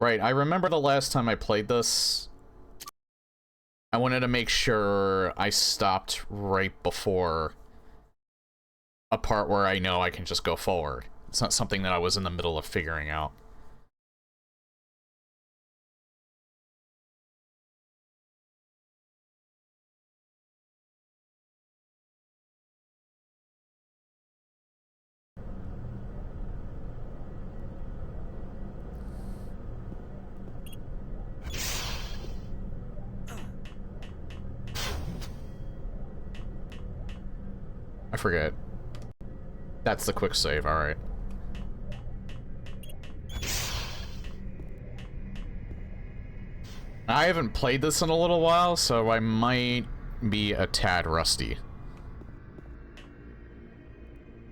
Right, I remember the last time I played this, I wanted to make sure I stopped right before a part where I know I can just go forward. It's not something that I was in the middle of figuring out. I forget. That's the quick save, alright. I haven't played this in a little while, so I might be a tad rusty.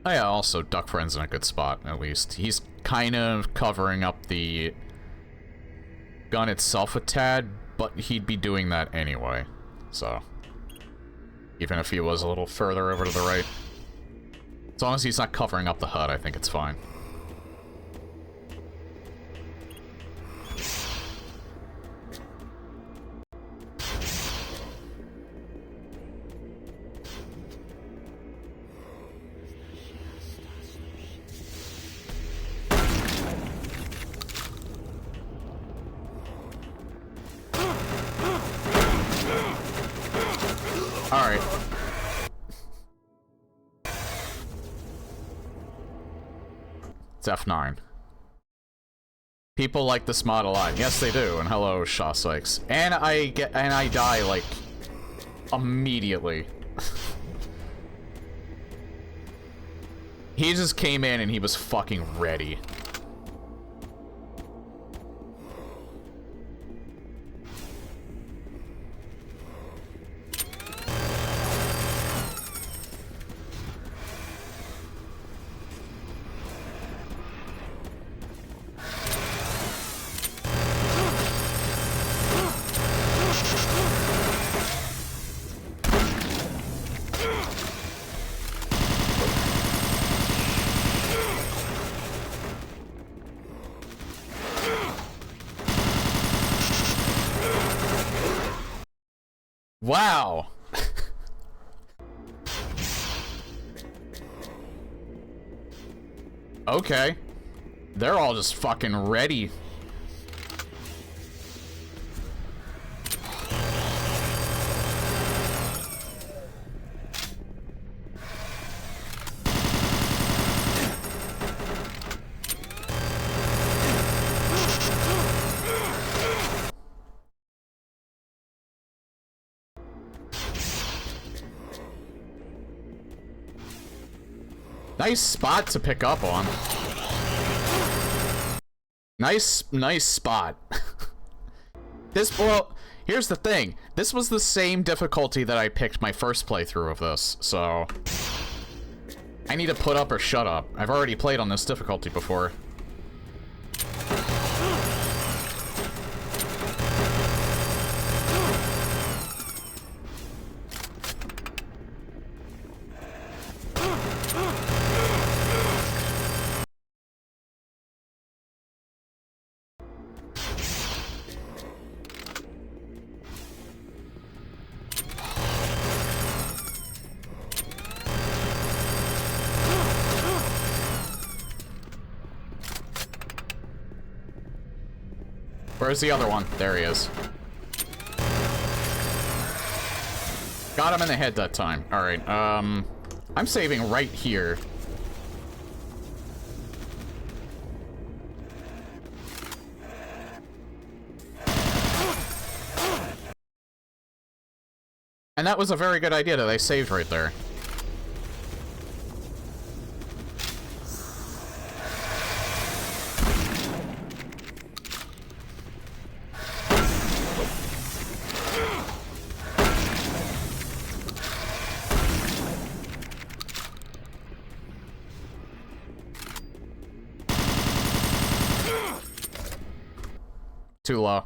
Oh yeah, also, Duck Friend's in a good spot, at least. He's kind of covering up the gun itself a tad, but he'd be doing that anyway, so... Even if he was a little further over to the right. As long as he's not covering up the HUD, I think it's fine. Alright. It's F9. People like this mod a lot. Yes, they do. And hello, Shaw Sykes. And I die, like, immediately. He just came in and he was fucking ready. Wow! Okay. They're all just fucking ready. Nice spot to pick up on. Nice spot. Well, here's the thing. This was the same difficulty that I picked my first playthrough of this, so... I need to put up or shut up. I've already played on this difficulty before. Where's the other one? There he is. Got him in the head that time. Alright, I'm saving right here. And that was a very good idea that I saved right there. Too low.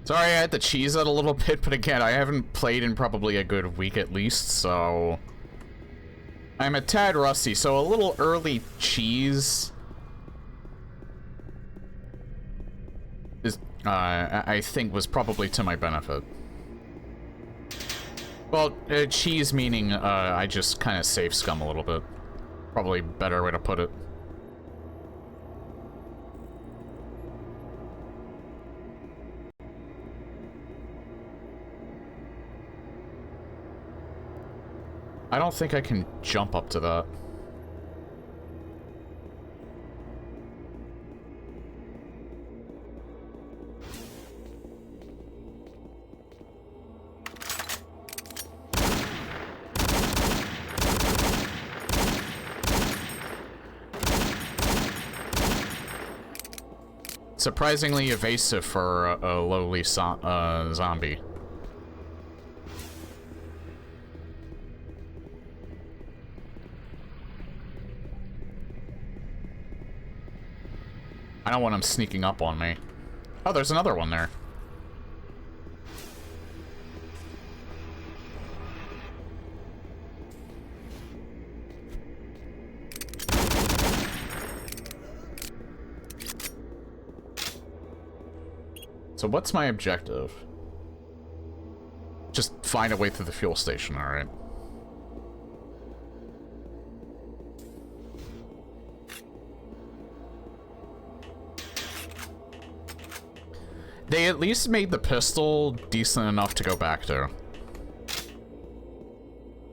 Sorry I had to cheese it a little bit, but again, I haven't played in probably a good week at least, so... I'm a tad rusty, so a little early cheese... is, I think was probably to my benefit. Well, cheese meaning, I just kind of safe scum a little bit. Probably better way to put it. I don't think I can jump up to that. Surprisingly evasive for a lowly zombie. I don't want him sneaking up on me. Oh, there's another one there. So what's my objective? Just find a way through the fuel station, alright. They at least made the pistol decent enough to go back to.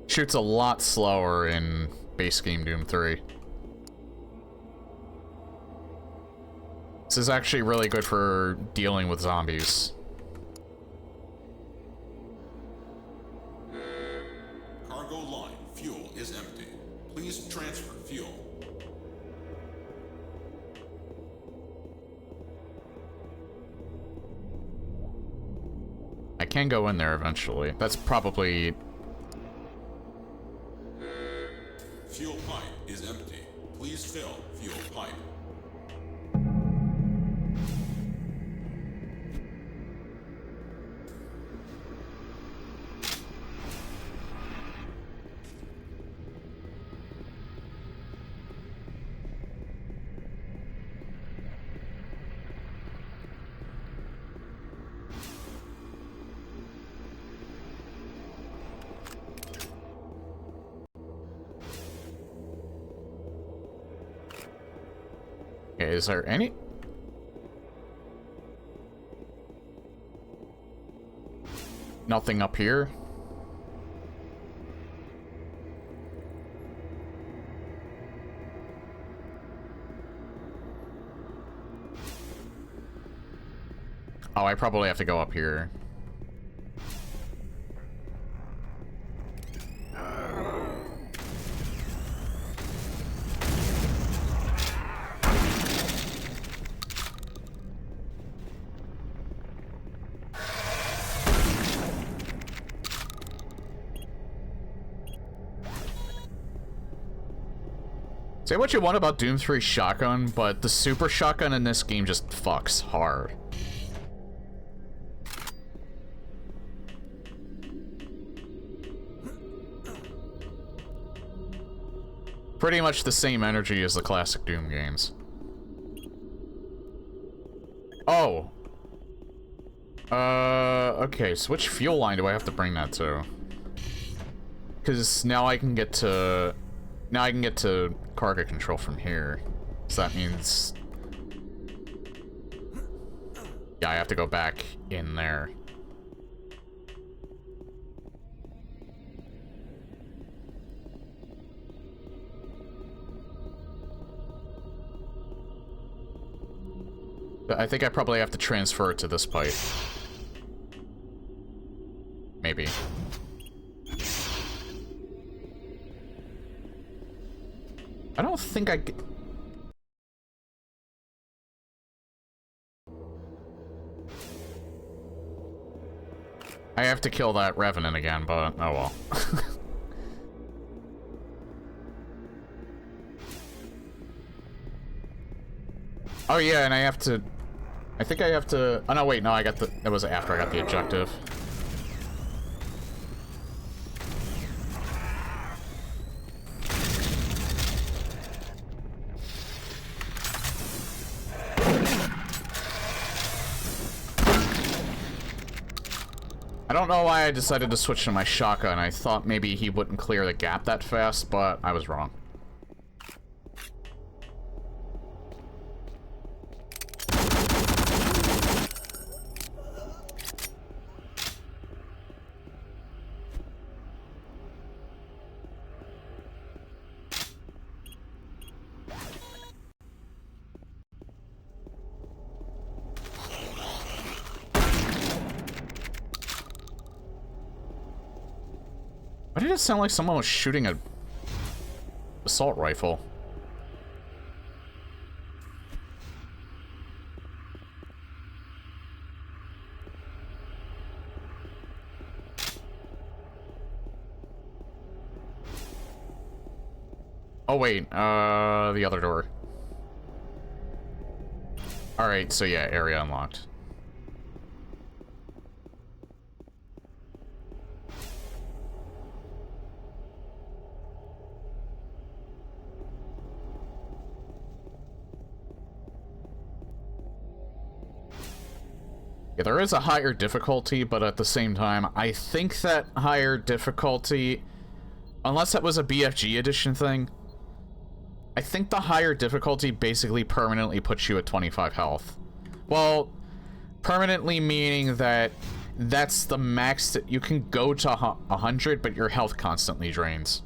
Shoots a lot slower in base game Doom 3. This is actually really good for dealing with zombies. Cargo line, fuel is empty. Please transfer fuel. I can go in there eventually. That's probably... Fuel pipe is empty. Please fill fuel pipe. Okay, is there any... Nothing up here? Oh, I probably have to go up here. Say what you want about Doom 3 shotgun, but the super shotgun in this game just fucks hard. Pretty much the same energy as the classic Doom games. Oh. Okay, so which fuel line do I have to bring that to? Because now I can get to... Now I can get to cargo control from here. So that means... Yeah, I have to go back in there. But I think I probably have to transfer it to this pipe. Maybe. I don't think I... I have to kill that Revenant again, but oh well. Oh yeah, and I have to... I think I have to... Oh, no, wait, no, I got the... That was after I got the objective. I don't know why I decided to switch to my shotgun. I thought maybe he wouldn't clear the gap that fast, but I was wrong. Why did it sound like someone was shooting a assault rifle? Oh wait, the other door. Alright, so yeah, area unlocked. Yeah, there is a higher difficulty, but at the same time, I think that higher difficulty, unless that was a BFG edition thing, I think the higher difficulty basically permanently puts you at 25 health. Well, permanently meaning that that's the max that you can go to 100, but your health constantly drains.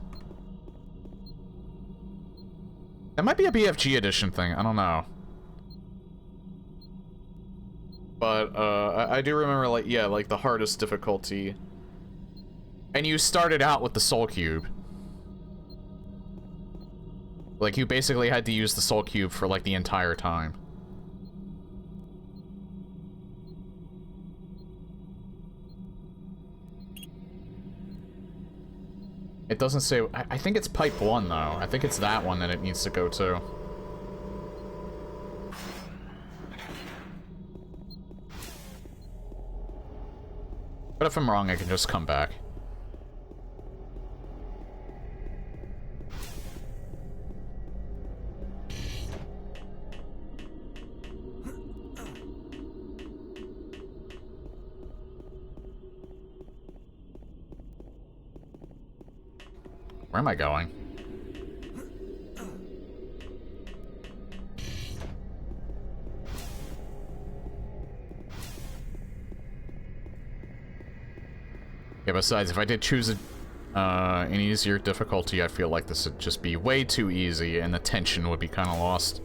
That might be a BFG edition thing, I don't know. But, I do remember, like, yeah, like, the hardest difficulty. And you started out with the Soul Cube. Like, you basically had to use the Soul Cube for, like, the entire time. It doesn't say... I think it's Pipe 1, though. I think it's that one that it needs to go to. But if I'm wrong, I can just come back. Where am I going? Yeah, besides, if I did choose an easier difficulty, I feel like this would just be way too easy, and the tension would be kind of lost.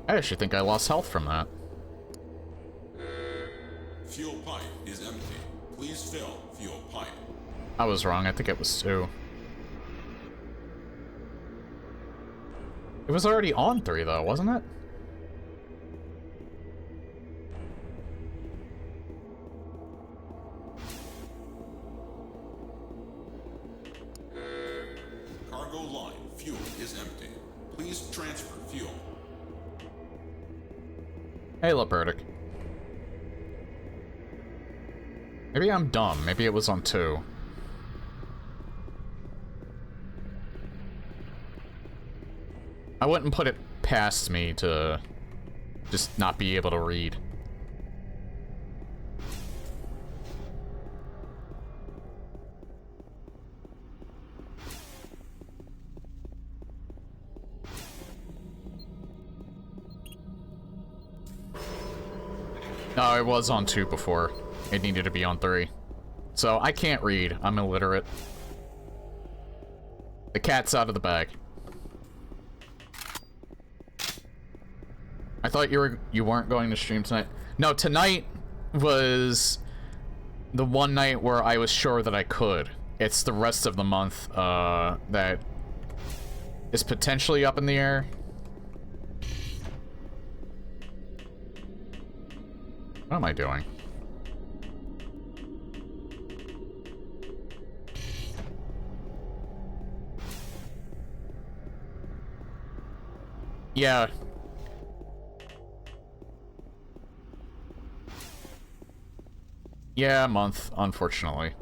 I actually think I lost health from that. Fuel pipe is empty. Please fill fuel pipe. I was wrong. I think it was 2. It was already on 3, though, wasn't it? Cargo line fuel is empty. Please transfer fuel. Hey, Lepertic. Maybe I'm dumb. Maybe it was on 2. I wouldn't put it past me to just not be able to read. No, it was on 2 before. It needed to be on 3. So, I can't read. I'm illiterate. The cat's out of the bag. I thought you weren't going to stream tonight. No, tonight was the one night where I was sure that I could. It's the rest of the month that is potentially up in the air. What am I doing? Yeah. Yeah, a month, unfortunately.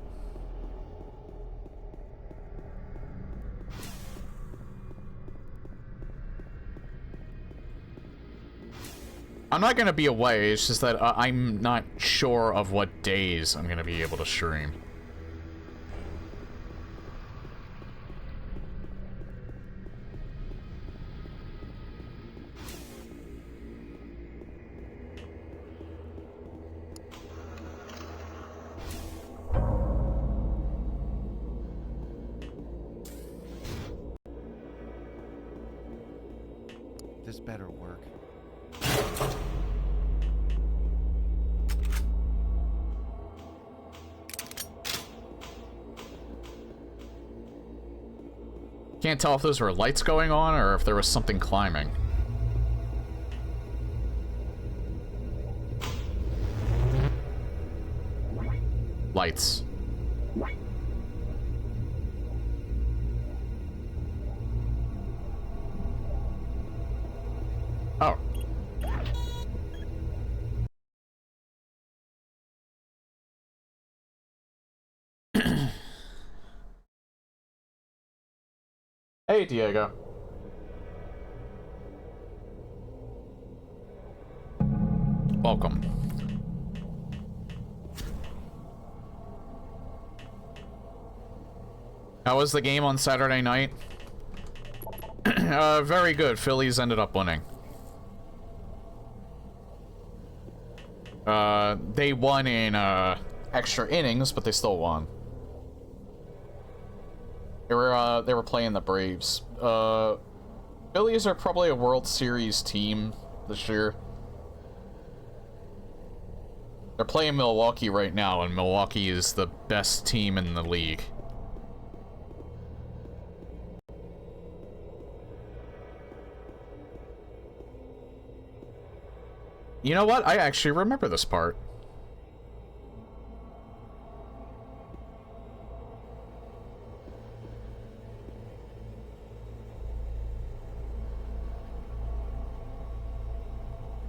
I'm not gonna be away, it's just that I'm not sure of what days I'm gonna be able to stream. This better work. Can't tell if those were lights going on or if there was something climbing. Lights. Oh. Hey, Diego. Welcome. How was the game on Saturday night? Very good. Phillies ended up winning. They won in, extra innings, but they still won. They were playing the Braves. Phillies are probably a World Series team this year. They're playing Milwaukee right now, and Milwaukee is the best team in the league. You know what? I actually remember this part.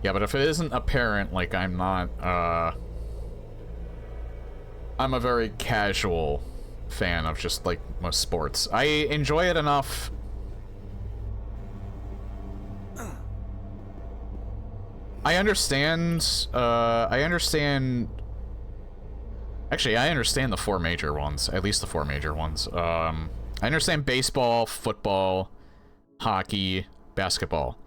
Yeah, but if it isn't apparent, like, I'm not, I'm a very casual fan of just, like, most sports. I enjoy it enough. I understand, actually, I understand the four major ones, at least the four major ones. I understand baseball, football, hockey, basketball.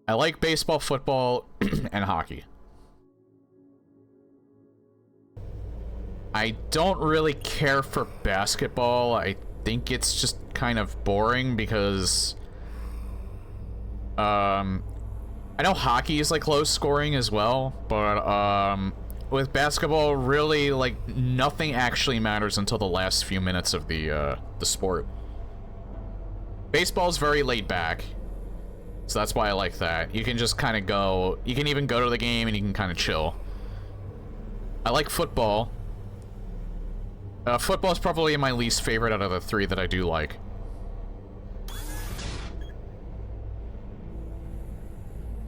I like baseball, football, and hockey. I don't really care for basketball. I think it's just kind of boring because, I know hockey is, like, low scoring as well, but, with basketball, really, like, nothing actually matters until the last few minutes of the sport. Baseball's very laid back. So that's why I like that. You can just kind of go... You can even go to the game and you can kind of chill. I like football. Football's probably my least favorite out of the three that I do like.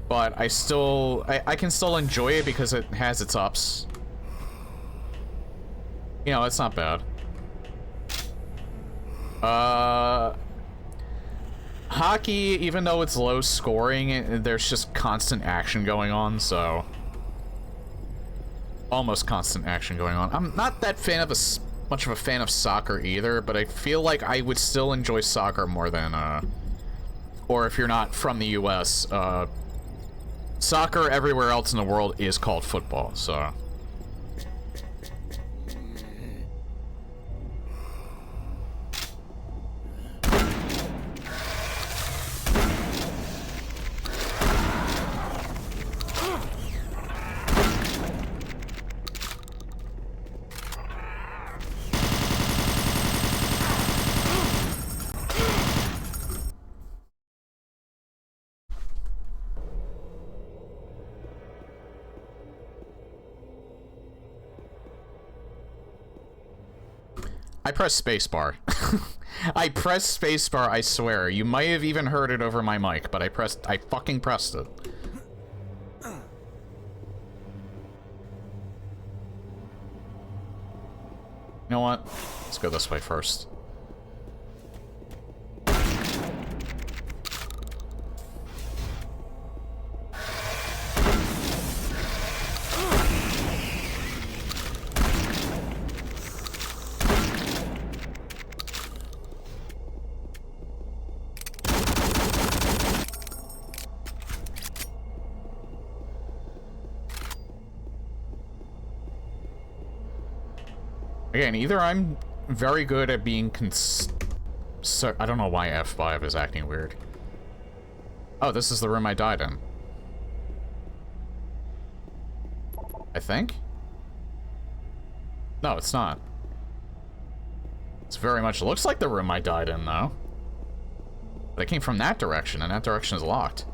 But I still... I can still enjoy it because it has its ups. You know, it's not bad. Hockey, even though it's low scoring, there's just constant action going on, so... Almost constant action going on. I'm not that fan of much of a fan of soccer either, but I feel like I would still enjoy soccer more than, or if you're not from the US, soccer everywhere else in the world is called football, so... I press spacebar. I pressed spacebar, I swear. You might have even heard it over my mic, but I fucking pressed it. You know what? Let's go this way first. Again, either I'm very good at being I don't know why F5 is acting weird. Oh, this is the room I died in. I think? No, it's not. It's very much looks like the room I died in, though. But I came from that direction, and that direction is locked.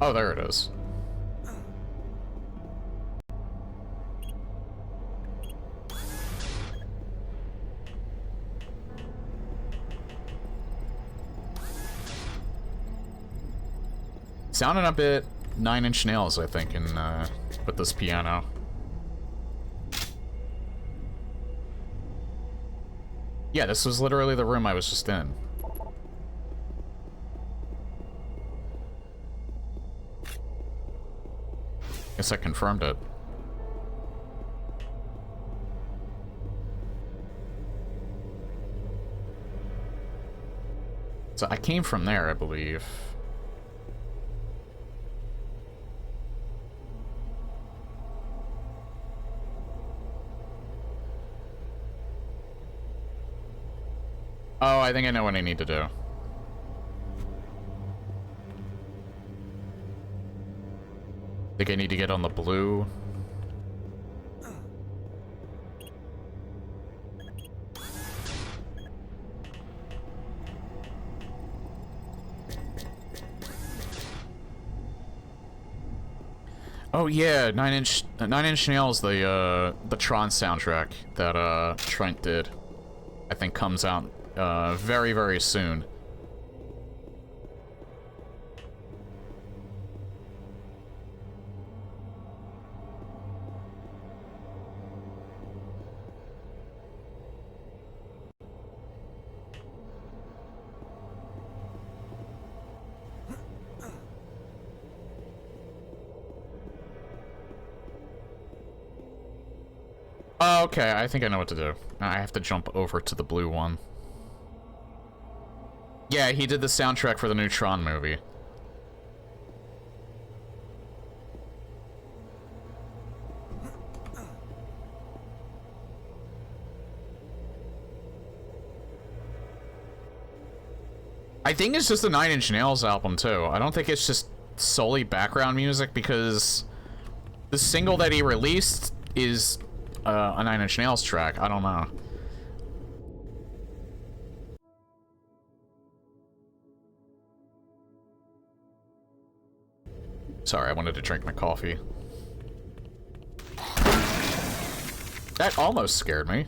Oh, there it is. Sounding a bit Nine Inch Nails, I think, in with this piano. Yeah, this was literally the room I was just in. Guess I confirmed it. So I came from there, I believe. Oh, I think I know what I need to do. I think I need to get on the blue. Oh yeah, Nine Inch Nails, the Tron soundtrack that Trent did, I think comes out very, very soon. Oh, okay, I think I know what to do. I have to jump over to the blue one. Yeah, he did the soundtrack for the new Tron movie. I think it's just a Nine Inch Nails album, too. I don't think it's just solely background music, because the single that he released is a Nine Inch Nails track. I don't know. Sorry, I wanted to drink my coffee. That almost scared me.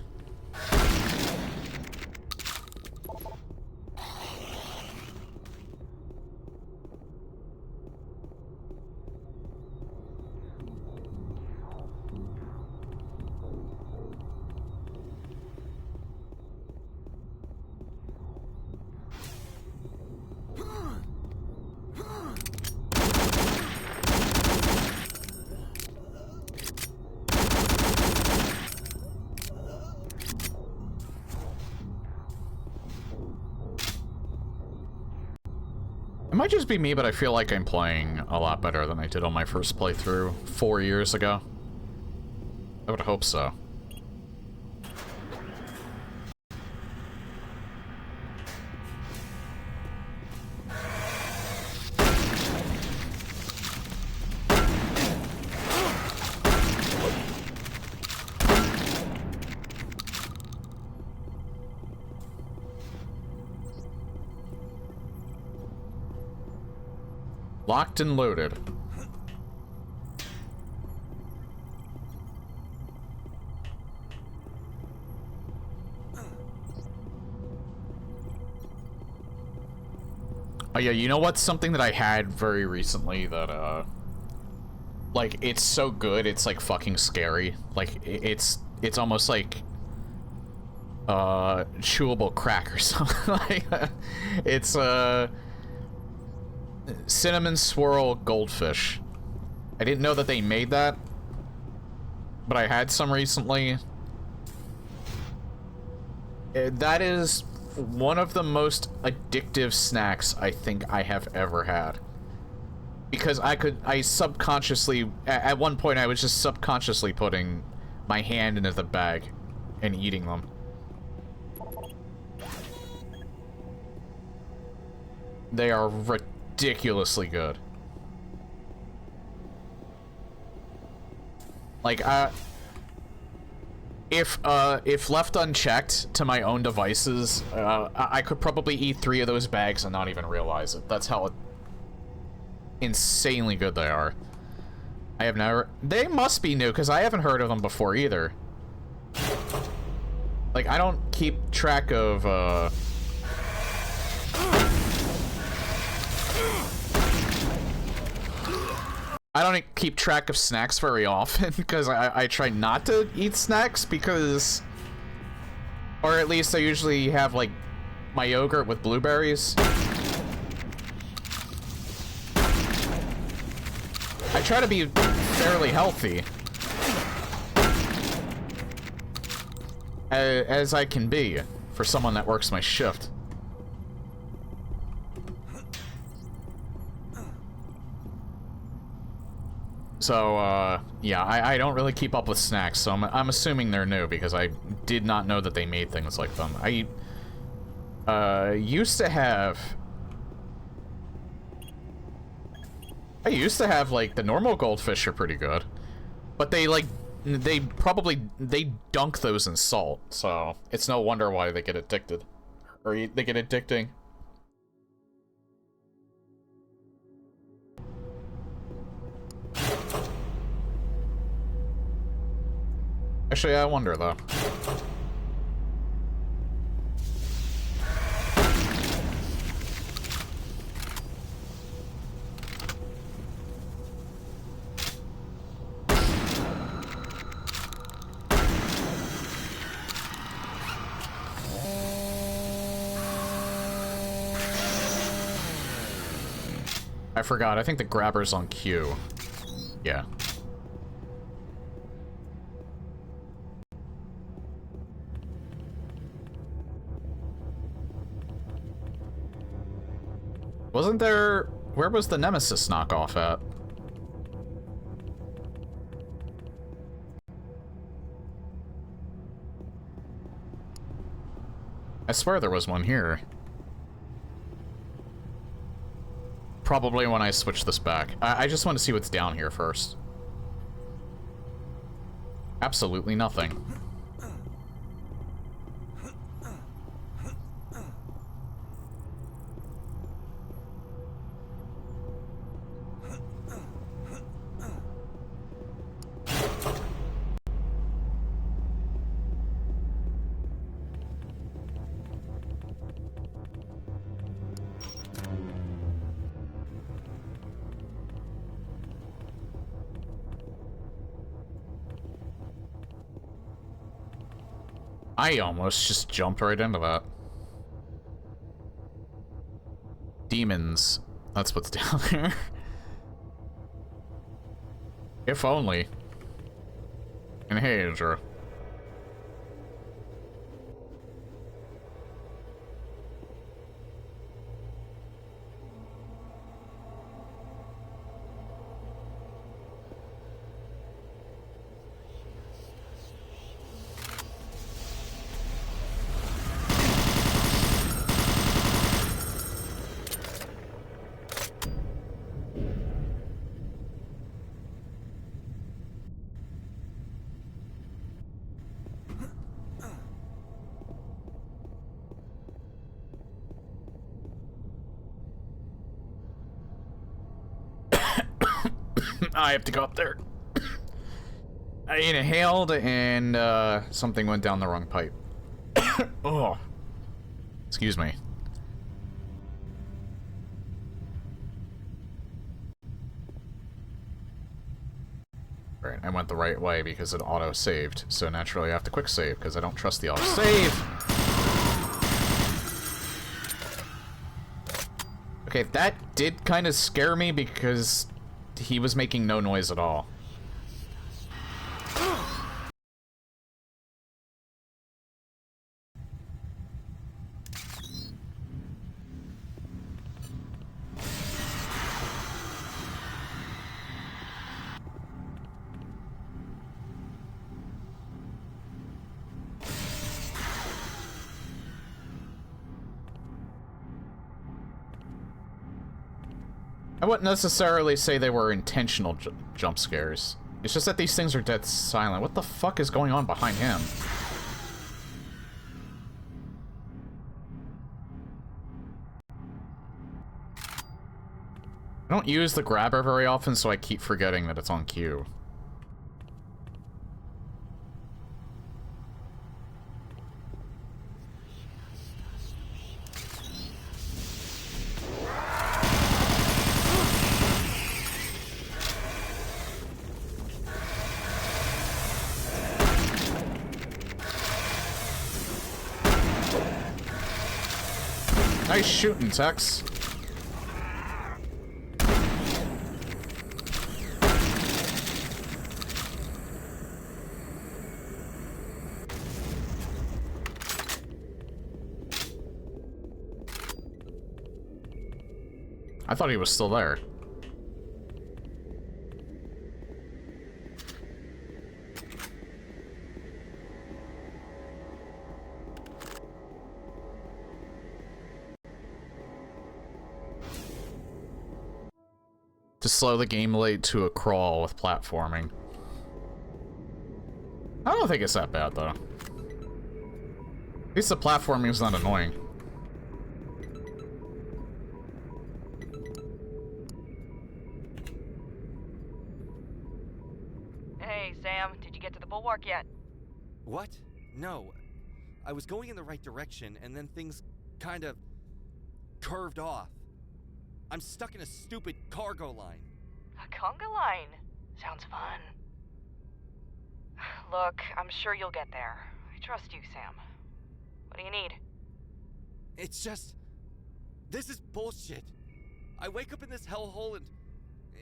It might just be me, but I feel like I'm playing a lot better than I did on my first playthrough 4 years ago. I would hope so. Locked and loaded. Oh yeah, you know what's something that I had very recently that, like, it's so good, it's, like, fucking scary. Like, it's almost like, chewable crack or something. Like, it's, cinnamon swirl goldfish. I didn't know that they made that, but I had some recently. That is one of the most addictive snacks I think I have ever had. Because I subconsciously, at one point I was just subconsciously putting my hand into the bag and eating them. They are ridiculously good. Like, if left unchecked to my own devices, I could probably eat 3 of those bags and not even realize it. That's how insanely good they are. I have never... They must be new, because I haven't heard of them before either. Like, I don't keep track of, I don't keep track of snacks very often, because I try not to eat snacks, because... Or at least I usually have, like, my yogurt with blueberries. I try to be fairly healthy. As I can be, for someone that works my shift. So, yeah, I don't really keep up with snacks, so I'm assuming they're new, because I did not know that they made things like them. I used to have, like, the normal goldfish are pretty good. But they, like, they dunk those in salt, so it's no wonder why they get addicted. Or they get addicting. Actually, I wonder, though. I forgot, I think the grabber's on Q. Yeah. Wasn't there... Where was the Nemesis knockoff at? I swear there was one here. Probably when I switch this back. I just want to see what's down here first. Absolutely nothing. I almost just jumped right into that. Demons. That's what's down there. If only. And hey, Andrew. I have to go up there. I inhaled and something went down the wrong pipe. Oh. Excuse me. Right, I went the right way because it auto-saved, so naturally I have to quick save because I don't trust the auto-save. Okay, that did kind of scare me because he was making no noise at all. I wouldn't necessarily say they were intentional jump scares. It's just that these things are dead silent. What the fuck is going on behind him? I don't use the grabber very often, so I keep forgetting that it's on cue. Nice shooting, Tex. I thought he was still there. To slow the game late to a crawl with platforming. I don't think it's that bad, though. At least the platforming is not annoying. Hey, Sam, did you get to the bulwark yet? What? No. I was going in the right direction, and then things kind of curved off. I'm stuck in a stupid cargo line. A conga line? Sounds fun. Look, I'm sure you'll get there. I trust you, Sam. What do you need? It's just... this is bullshit. I wake up in this hellhole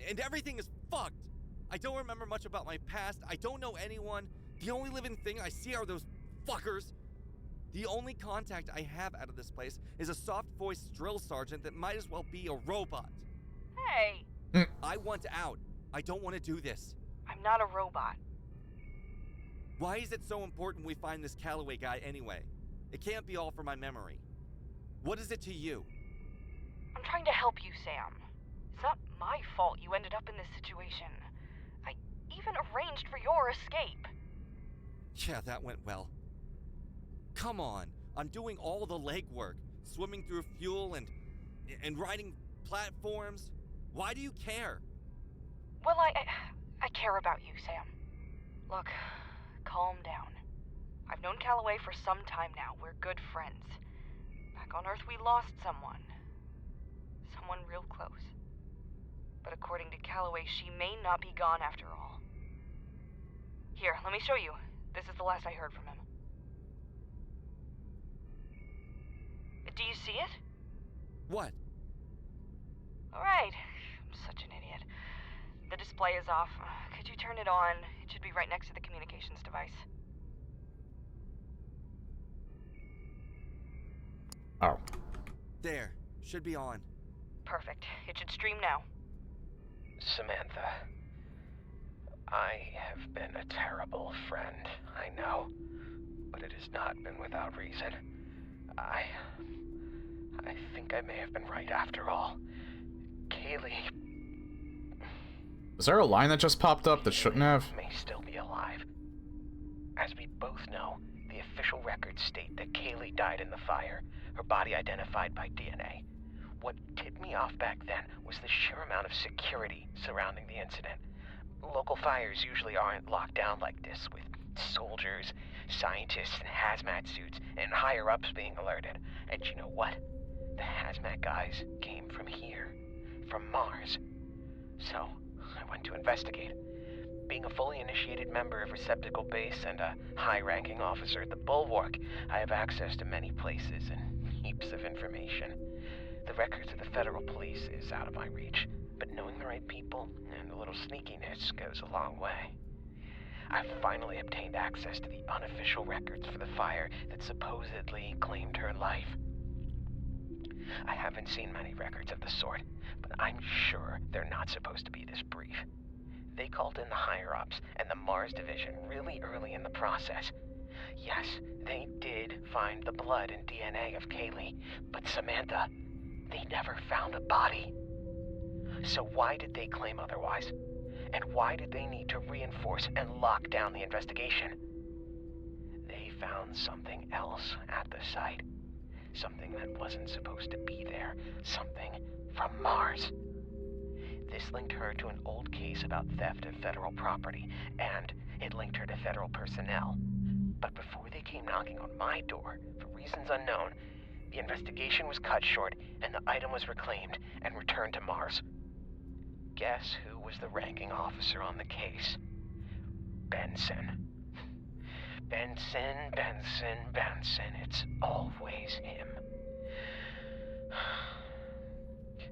and everything is fucked. I don't remember much about my past. I don't know anyone. The only living thing I see are those fuckers. The only contact I have out of this place is a soft-voiced drill sergeant that might as well be a robot. Hey! I want out. I don't want to do this. I'm not a robot. Why is it so important we find this Calloway guy anyway? It can't be all for my memory. What is it to you? I'm trying to help you, Sam. It's not my fault you ended up in this situation. I even arranged for your escape. Yeah, that went well. Come on, I'm doing all the legwork, swimming through fuel and riding platforms. Why do you care? Well, I care about you, Sam. Look, calm down. I've known Calloway for some time now. We're good friends. Back on Earth, we lost someone. Someone real close. But according to Calloway, she may not be gone after all. Here, let me show you. This is the last I heard from him. Do you see it? What? Alright. I'm such an idiot. The display is off. Could you turn it on? It should be right next to the communications device. Oh. There. Should be on. Perfect. It should stream now. Samantha, I have been a terrible friend, I know, but it has not been without reason. I think I may have been right after all. Kaylee... Is there a line that just popped up that shouldn't have? ...may still be alive. As we both know, the official records state that Kaylee died in the fire, her body identified by DNA. What tipped me off back then was the sheer amount of security surrounding the incident. Local fires usually aren't locked down like this, with soldiers, scientists in hazmat suits, and higher-ups being alerted. And you know what? The hazmat guys came from here, from Mars. So, I went to investigate. Being a fully initiated member of Receptacle Base and a high-ranking officer at the Bulwark, I have access to many places and heaps of information. The records of the federal police is out of my reach, but knowing the right people and a little sneakiness goes a long way. I've finally obtained access to the unofficial records for the fire that supposedly claimed her life. I haven't seen many records of the sort, but I'm sure they're not supposed to be this brief. They called in the higher-ups and the Mars division really early in the process. Yes, they did find the blood and DNA of Kaylee, but Samantha, they never found a body. So why did they claim otherwise? And why did they need to reinforce and lock down the investigation? They found something else at the site. Something that wasn't supposed to be there. Something from Mars. This linked her to an old case about theft of federal property, and it linked her to federal personnel. But before they came knocking on my door, for reasons unknown, the investigation was cut short and the item was reclaimed and returned to Mars. Guess who was the ranking officer on the case? Benson. Benson. It's always him.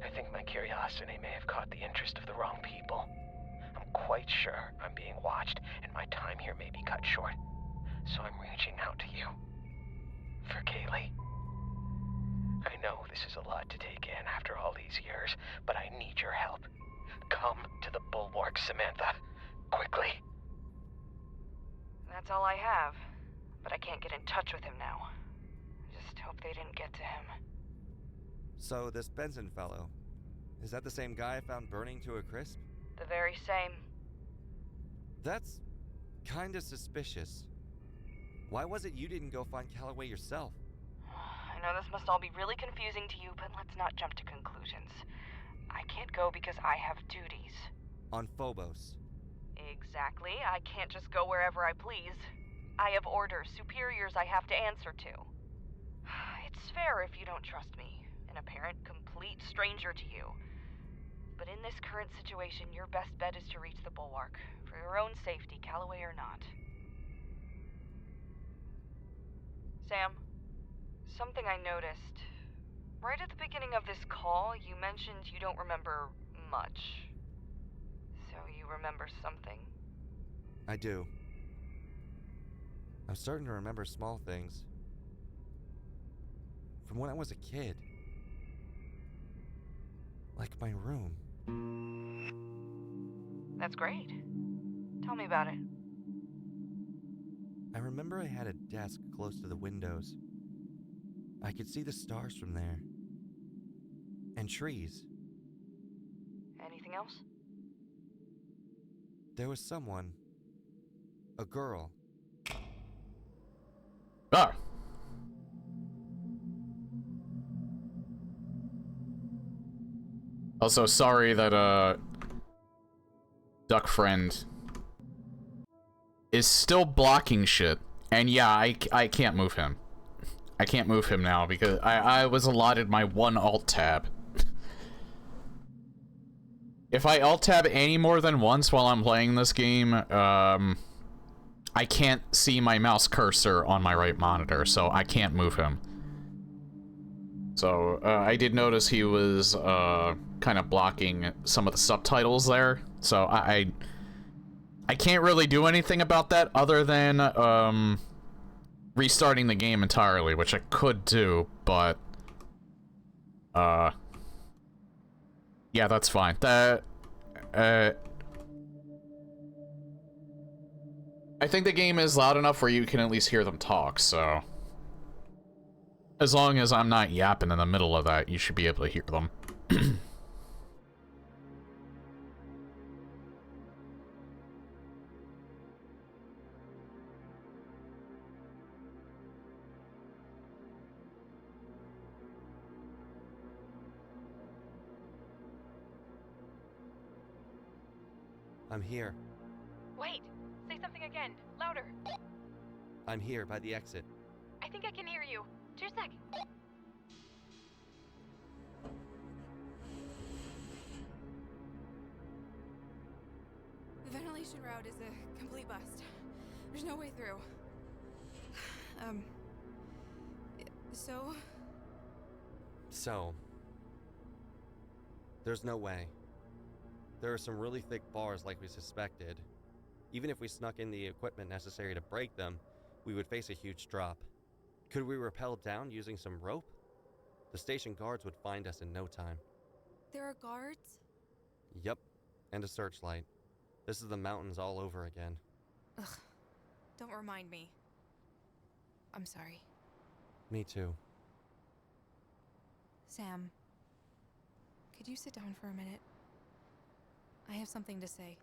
I think my curiosity may have caught the interest of the wrong people. I'm quite sure I'm being watched, and my time here may be cut short. So I'm reaching out to you. For Kaylee. I know this is a lot to take in after all these years, but I need your help. Come to the Bulwark, Samantha. Quickly. That's all I have, but I can't get in touch with him now. I just hope they didn't get to him. So this Benson fellow, is that the same guy I found burning to a crisp? The very same. That's kinda suspicious. Why was it you didn't go find Calloway yourself? I know this must all be really confusing to you, but let's not jump to conclusions. I can't go because I have duties. On Phobos. Exactly. I can't just go wherever I please. I have orders, superiors I have to answer to. It's fair if you don't trust me, an apparent complete stranger to you. But in this current situation, your best bet is to reach the Bulwark, for your own safety, Calloway or not. Sam, something I noticed. Right at the beginning of this call, you mentioned you don't remember much. So you remember something? I do. I'm starting to remember small things. From when I was a kid. Like my room. That's great. Tell me about it. I remember I had a desk close to the windows. I could see the stars from there. And trees. Anything else? There was someone. A girl. Ah. Also, sorry that, Duck Friend is still blocking shit. And yeah, I can't move him. I can't move him now because I was allotted my one alt tab. If I alt tab any more than once while I'm playing this game, I can't see my mouse cursor on my right monitor, so I can't move him. So, I did notice he was, kind of blocking some of the subtitles there, so I can't really do anything about that other than, restarting the game entirely, which I could do, but, yeah, that's fine. I think the game is loud enough where you can at least hear them talk, so... As long as I'm not yapping in the middle of that, you should be able to hear them. I'm here. Wait, say something again. Louder. I'm here by the exit. I think I can hear you. 2 seconds. The ventilation route is a complete bust. There's no way through. So? So, there's no way. There are some really thick bars like we suspected. Even if we snuck in the equipment necessary to break them, we would face a huge drop. Could we rappel down using some rope? The station guards would find us in no time. There are guards? Yep, and a searchlight. This is the mountains all over again. Ugh. Don't remind me. I'm sorry. Me too. Sam, could you sit down for a minute? I have something to say.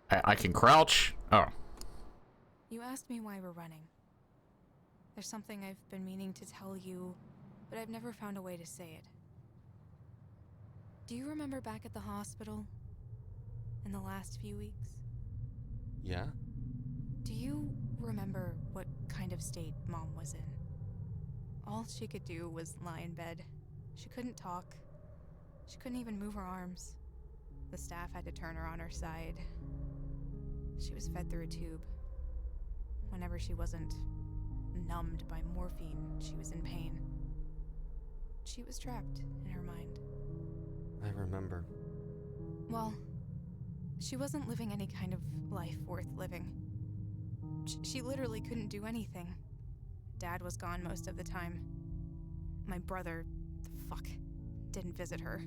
I can crouch? Oh. You asked me why we're running. There's something I've been meaning to tell you, but I've never found a way to say it. Do you remember back at the hospital? In the last few weeks? Yeah? Do you remember what kind of state Mom was in? All she could do was lie in bed. She couldn't talk. She couldn't even move her arms. The staff had to turn her on her side. She was fed through a tube. Whenever she wasn't numbed by morphine, she was in pain. She was trapped in her mind. I remember. Well, she wasn't living any kind of life worth living. She literally couldn't do anything. Dad was gone most of the time. My brother, didn't visit her.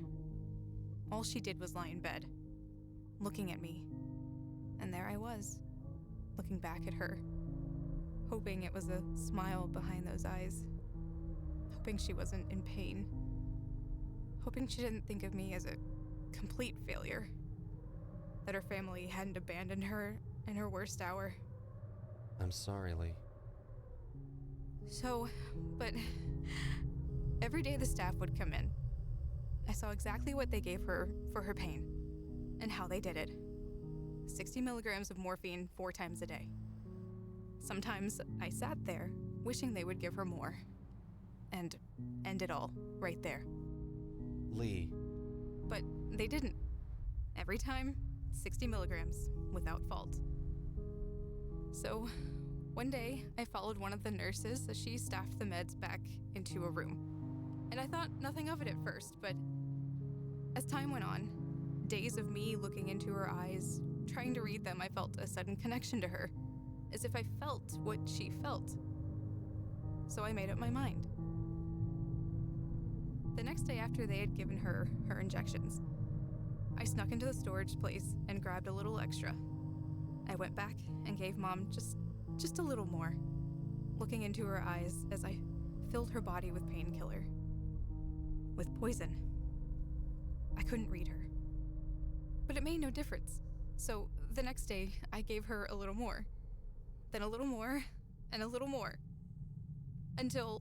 All she did was lie in bed, looking at me. And there I was, looking back at her, hoping it was a smile behind those eyes, hoping she wasn't in pain, hoping she didn't think of me as a complete failure, that her family hadn't abandoned her in her worst hour. I'm sorry, Lee. But every day the staff would come in. I saw exactly what they gave her for her pain, and how they did it. 60 milligrams of morphine 4 times a day. Sometimes I sat there, wishing they would give her more, and end it all right there. Lee. But they didn't. Every time, 60 milligrams, without fault. So, one day, I followed one of the nurses as she staffed the meds back into a room. And I thought nothing of it at first, but as time went on, days of me looking into her eyes, trying to read them, I felt a sudden connection to her, as if I felt what she felt. So I made up my mind. The next day after they had given her her injections, I snuck into the storage place and grabbed a little extra. I went back and gave Mom just a little more, looking into her eyes as I filled her body with painkiller. With poison. I couldn't read her. But it made no difference. So the next day, I gave her a little more. Then a little more, and a little more. Until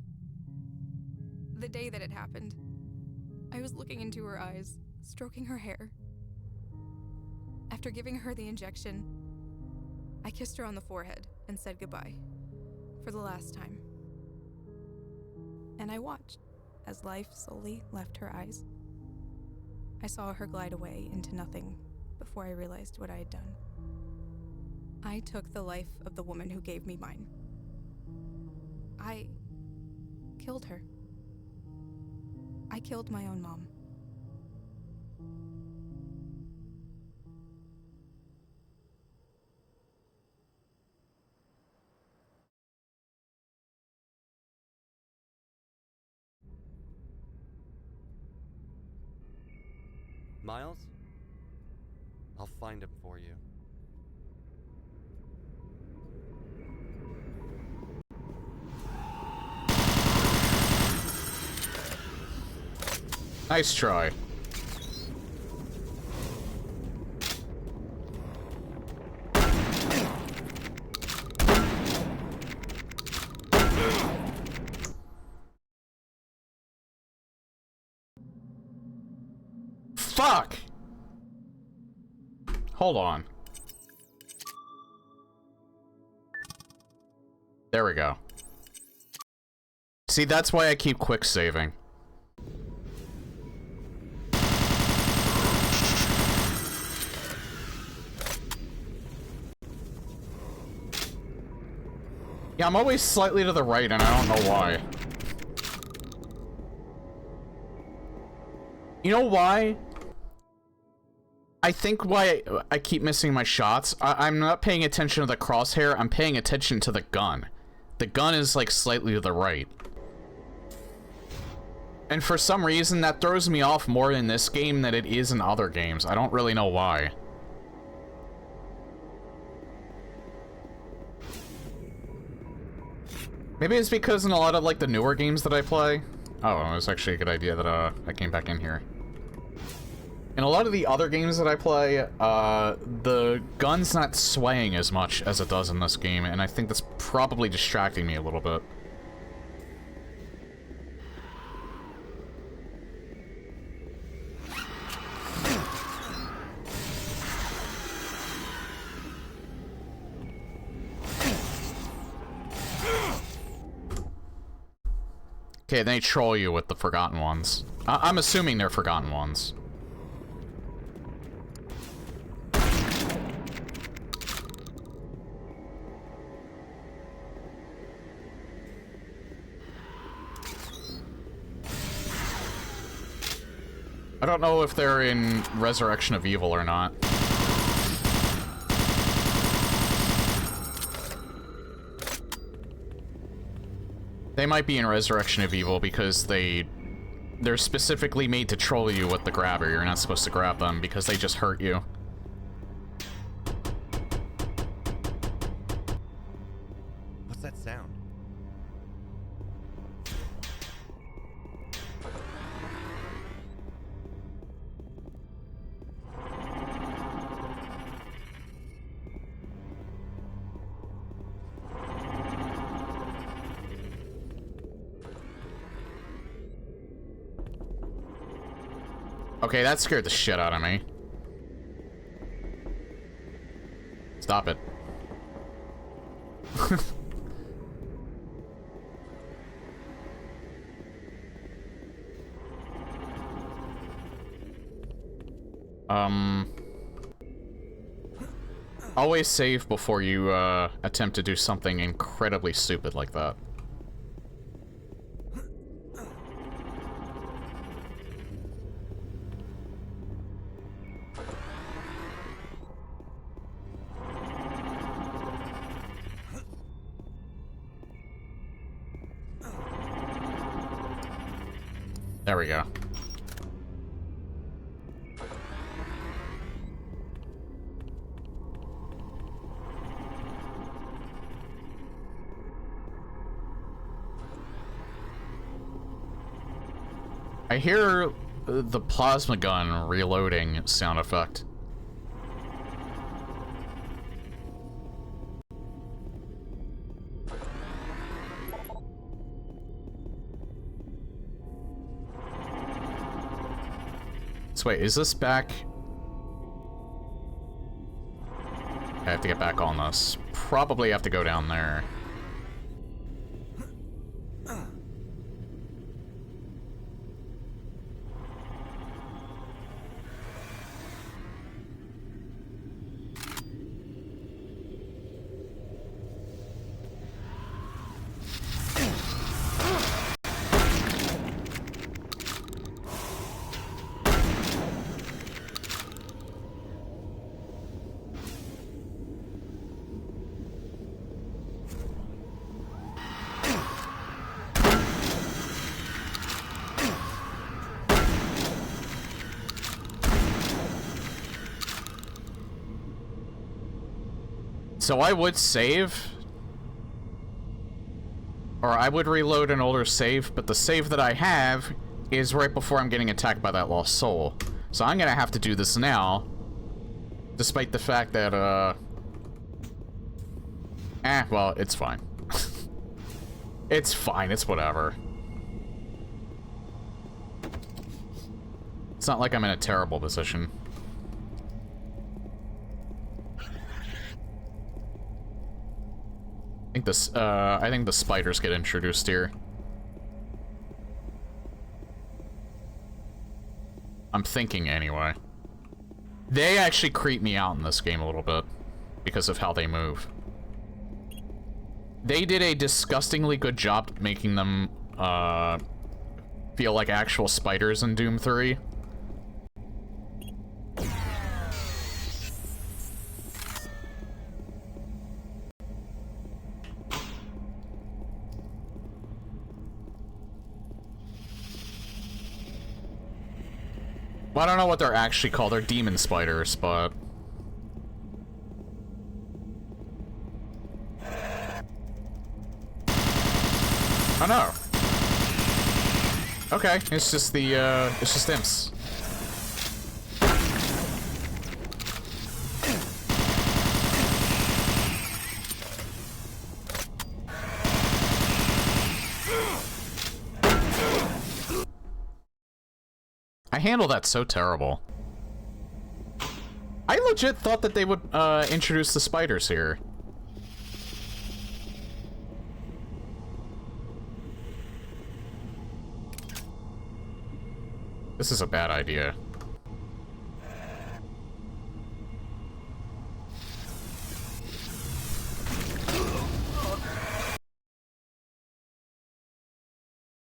the day that it happened, I was looking into her eyes, stroking her hair. After giving her the injection, I kissed her on the forehead and said goodbye, for the last time. And I watched as life slowly left her eyes. I saw her glide away into nothing before I realized what I had done. I took the life of the woman who gave me mine. I killed her. I killed my own mom. Miles? I'll find him for you. Nice try. Fuck! Hold on. There we go. See, that's why I keep quick saving. Yeah, I'm always slightly to the right, and I don't know why. You know why? I think why I keep missing my shots, I'm not paying attention to the crosshair, I'm paying attention to the gun. The gun is, like, slightly to the right. And for some reason, that throws me off more in this game than it is in other games. I don't really know why. Maybe it's because in a lot of, like, the newer games that I play... Oh, it was actually a good idea that, I came back in here. In a lot of the other games that I play, the gun's not swaying as much as it does in this game, and I think that's probably distracting me a little bit. Okay, they troll you with the Forgotten Ones. I'm assuming they're Forgotten Ones. I don't know if they're in Resurrection of Evil or not. They might be in Resurrection of Evil because they're specifically made to troll you with the grabber. You're not supposed to grab them because they just hurt you. What's that sound? Okay, that scared the shit out of me. Stop it. Always save before you, attempt to do something incredibly stupid like that. There we go. I hear the plasma gun reloading sound effect. So wait, is this back? I have to get back on this. Probably have to go down there. So I would save, or I would reload an older save, but the save that I have is right before I'm getting attacked by that lost soul. So I'm gonna have to do this now, despite the fact that, well, it's fine. It's fine, it's whatever. It's not like I'm in a terrible position. I think the spiders get introduced here. I'm thinking anyway. They actually creep me out in this game a little bit because of how they move. They did a disgustingly good job making them feel like actual spiders in Doom 3. Well, I don't know what they're actually called. They're demon spiders, but... Oh no. Okay, it's just the, it's just imps. I handle that so terrible. I legit thought that they would, introduce the spiders here. This is a bad idea.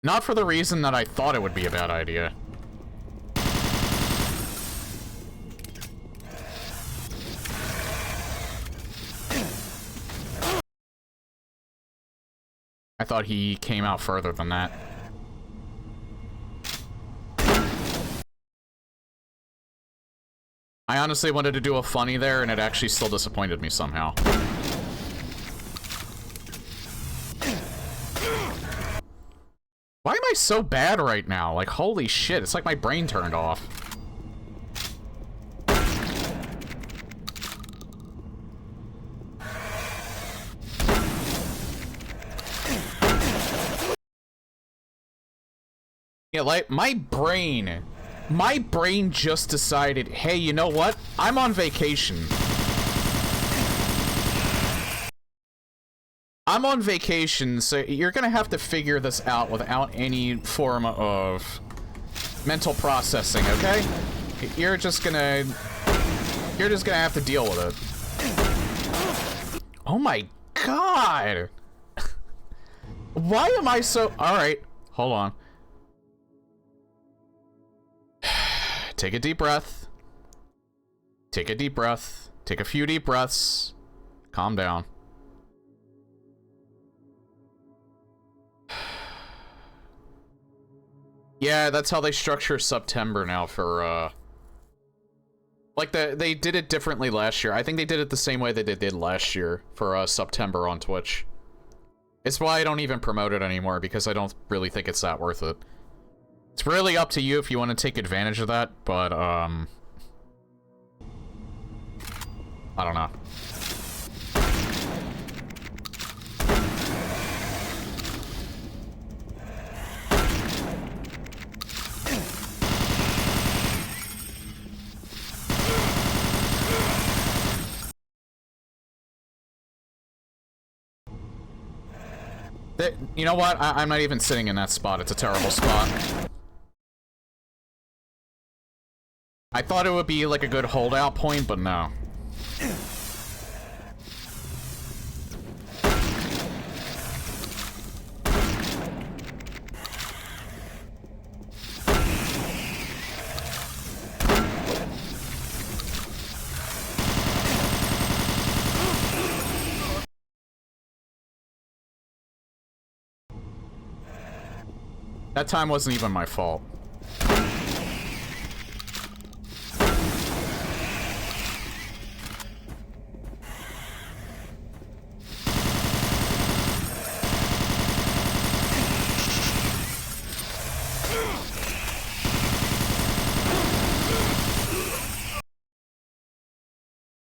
Not for the reason that I thought it would be a bad idea. I thought he came out further than that. I honestly wanted to do a funny there, and it actually still disappointed me somehow. Why am I so bad right now? Like, holy shit, it's like my brain turned off. Yeah, like, my brain just decided, hey, you know what? I'm on vacation. I'm on vacation, so you're gonna have to figure this out without any form of mental processing, okay? You're just gonna have to deal with it. Oh my god! Why am I so... Alright, hold on. Take a deep breath. Take a deep breath. Take a few deep breaths. Calm down. Yeah, that's how they structure September now for, like, they did it differently last year. I think they did it the same way that they did last year for, September on Twitch. It's why I don't even promote it anymore, because I don't really think it's that worth it. It's really up to you if you want to take advantage of that, but, I don't know. You know what? I'm not even sitting in that spot. It's a terrible spot. I thought it would be like a good holdout point, but no. That time wasn't even my fault.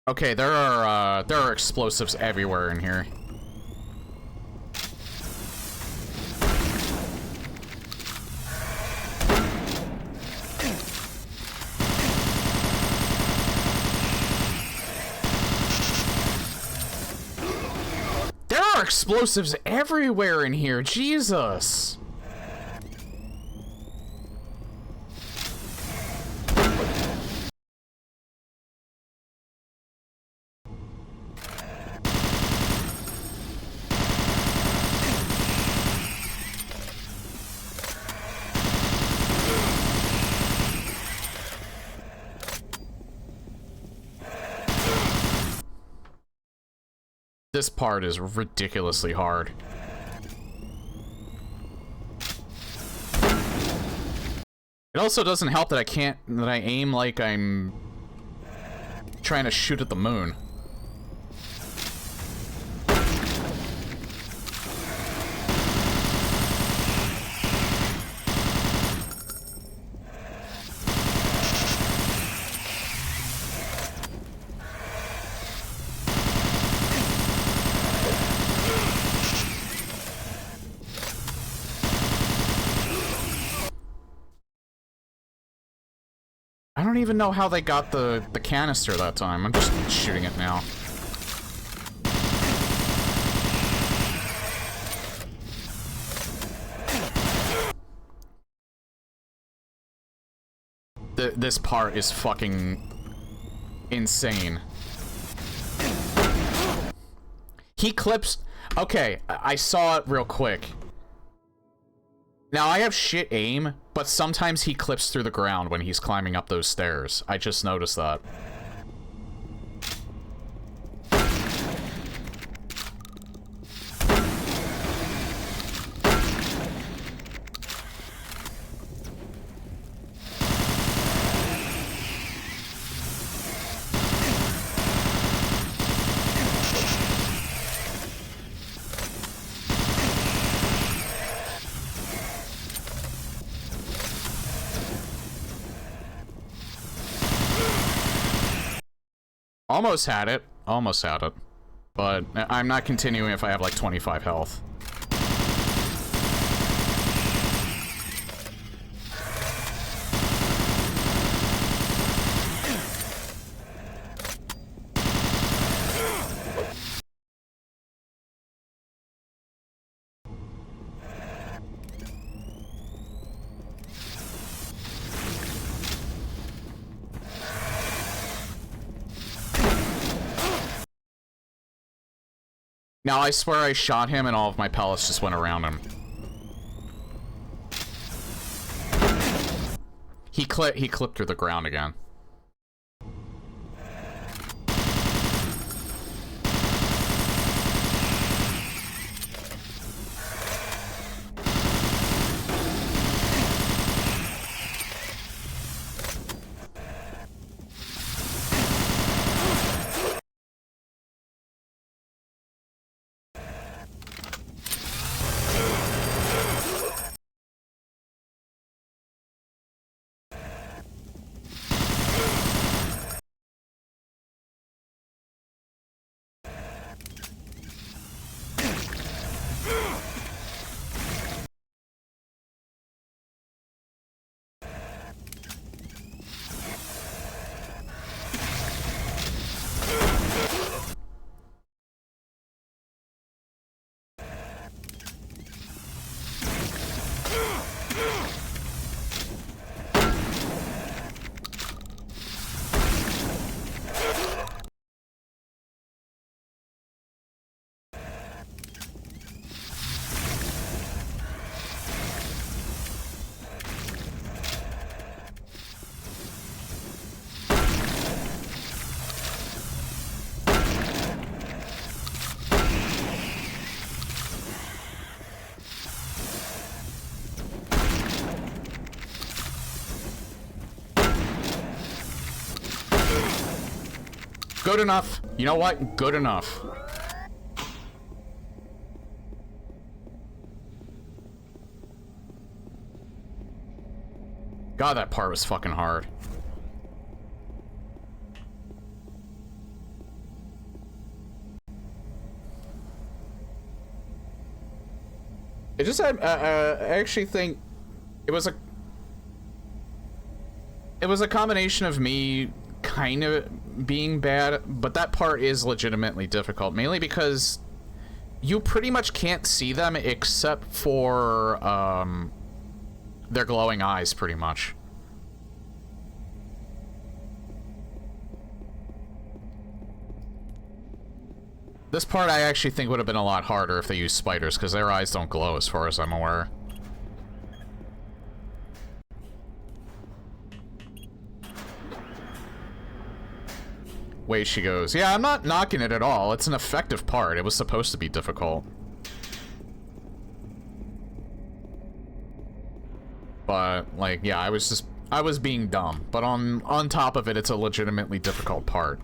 Okay, there are explosives everywhere in here. There are explosives everywhere in here, Jesus! This part is ridiculously hard. It also doesn't help that I aim like I'm trying to shoot at the moon. I don't even know how they got the canister that time. I'm just shooting it now. This part is fucking insane. He clips... Okay, I saw it real quick. Now, I have shit aim, but sometimes he clips through the ground when he's climbing up those stairs. I just noticed that. Almost had it. Almost had it. But I'm not continuing if I have like 25 health. Now, I swear I shot him and all of my pellets just went around him. He clipped through the ground again. Good enough. You know what? Good enough. God, that part was fucking hard. It just had, I actually think it was a combination of me kind of being bad, but that part is legitimately difficult, mainly because you pretty much can't see them except for their glowing eyes, pretty much. This part I actually think would have been a lot harder if they used spiders, because their eyes don't glow as far as I'm aware. Way she goes. Yeah, I'm not knocking it at all. It's an effective part. It was supposed to be difficult. But, like, yeah, I was being dumb. But on top of it, it's a legitimately difficult part.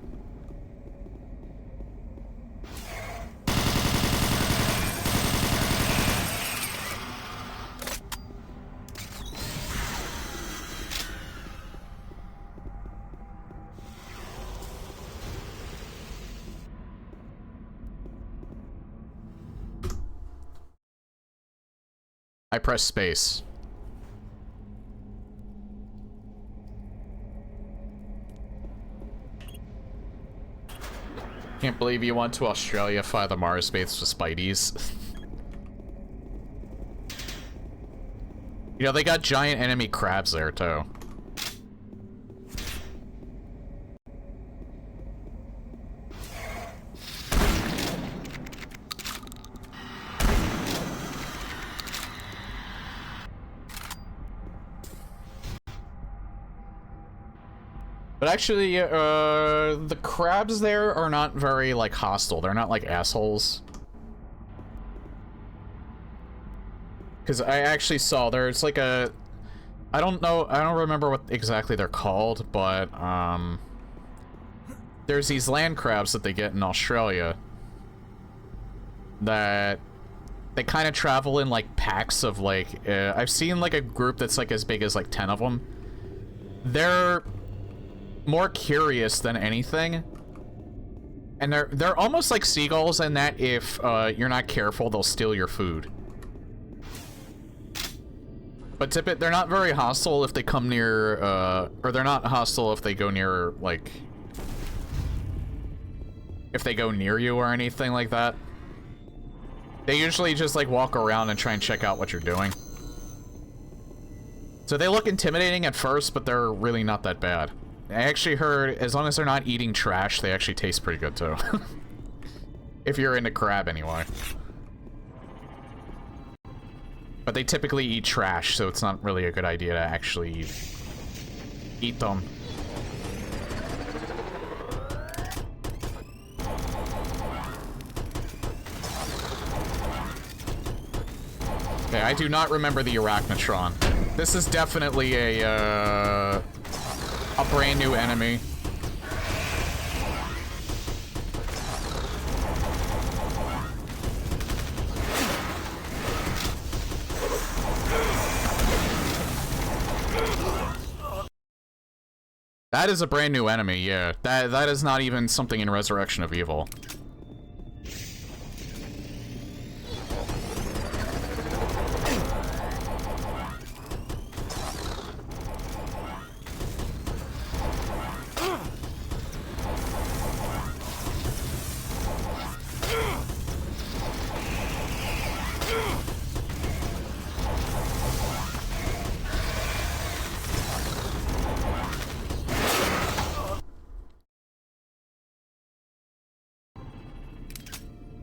I press space. Can't believe you went to Australia, fly the Mars base with Spideys. You know, they got giant enemy crabs there, too. But actually, the crabs there are not very, like, hostile. They're not, like, assholes. Because I actually saw there's, like, a... I don't remember what exactly they're called, but, there's these land crabs that they get in Australia that they kind of travel in, like, packs of, like, I've seen, like, a group that's, like, as big as, like, 10 of them. They're more curious than anything, and they're almost like seagulls in that if you're not careful, they'll steal your food. But they're not very hostile if they come near, or they're not hostile if they go near, like, if they go near you or anything like that. They usually just, like, walk around and try and check out what you're doing. So they look intimidating at first, but they're really not that bad. I actually heard, as long as they're not eating trash, they actually taste pretty good, too. If you're into crab, anyway. But they typically eat trash, so it's not really a good idea to actually eat them. Okay, I do not remember the Arachnotron. This is definitely a brand new enemy. That is a brand new enemy, yeah. That is not even something in Resurrection of Evil.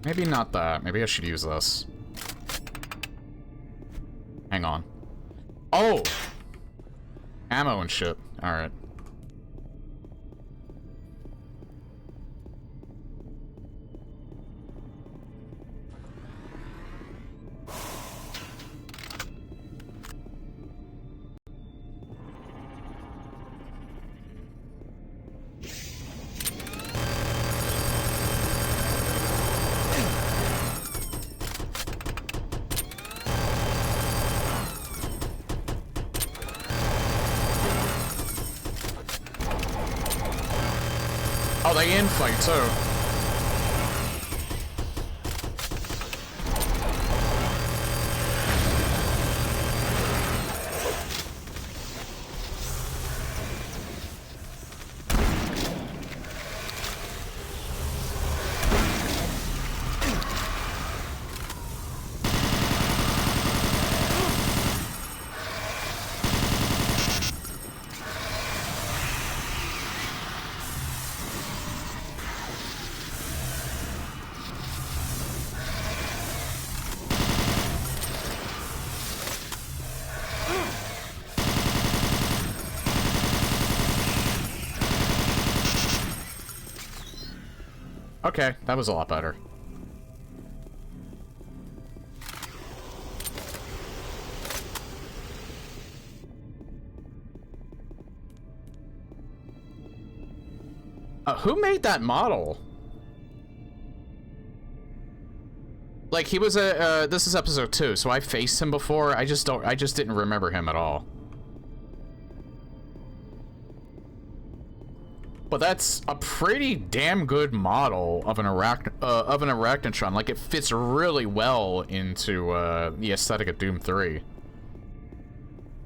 Maybe not that. Maybe I should use this. Hang on. Oh! Ammo and shit. Alright. Oh, they infight too. Okay, that was a lot better. Who made that model? Like, he was a, this is episode 2, so I faced him before. I just didn't remember him at all. But that's a pretty damn good model of an Arachnotron. Like, it fits really well into, the aesthetic of Doom 3.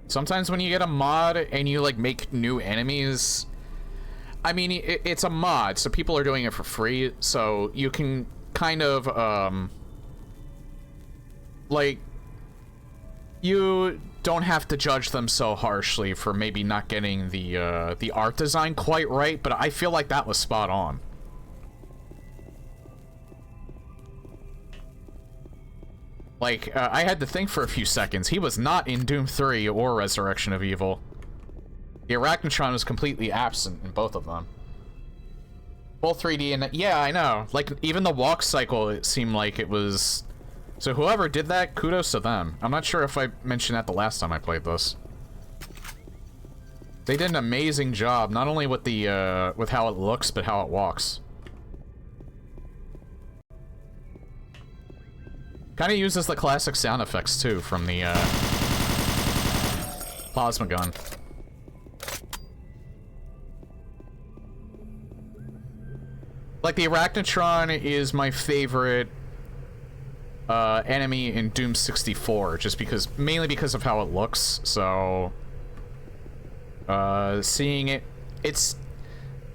Sometimes when you get a mod and you, like, make new enemies... I mean, it's a mod, so people are doing it for free, so you can kind of, like, you don't have to judge them so harshly for maybe not getting the art design quite right, but I feel like that was spot on. Like, I had to think for a few seconds. He was not in Doom 3 or Resurrection of Evil. The Arachnotron was completely absent in both of them. Full 3D, and yeah, I know. Like, even the walk cycle, it seemed like it was... So whoever did that, kudos to them. I'm not sure if I mentioned that the last time I played this. They did an amazing job, not only with the, with how it looks, but how it walks. Kind of uses the classic sound effects, too, from the, plasma gun. Like, the Arachnotron is my favorite enemy in Doom 64, just because, mainly because of how it looks, so... seeing it, it's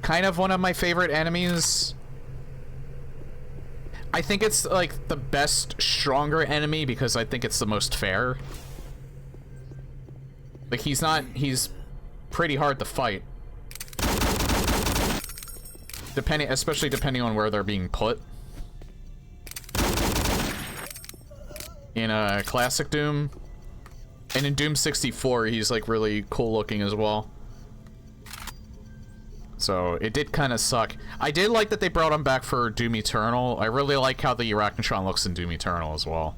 kind of one of my favorite enemies. I think it's, like, the best, stronger enemy, because I think it's the most fair. Like, he's pretty hard to fight. Especially depending on where they're being put. In classic Doom. And in Doom 64, he's like really cool looking as well. So it did kind of suck. I did like that they brought him back for Doom Eternal. I really like how the Arachnotron looks in Doom Eternal as well.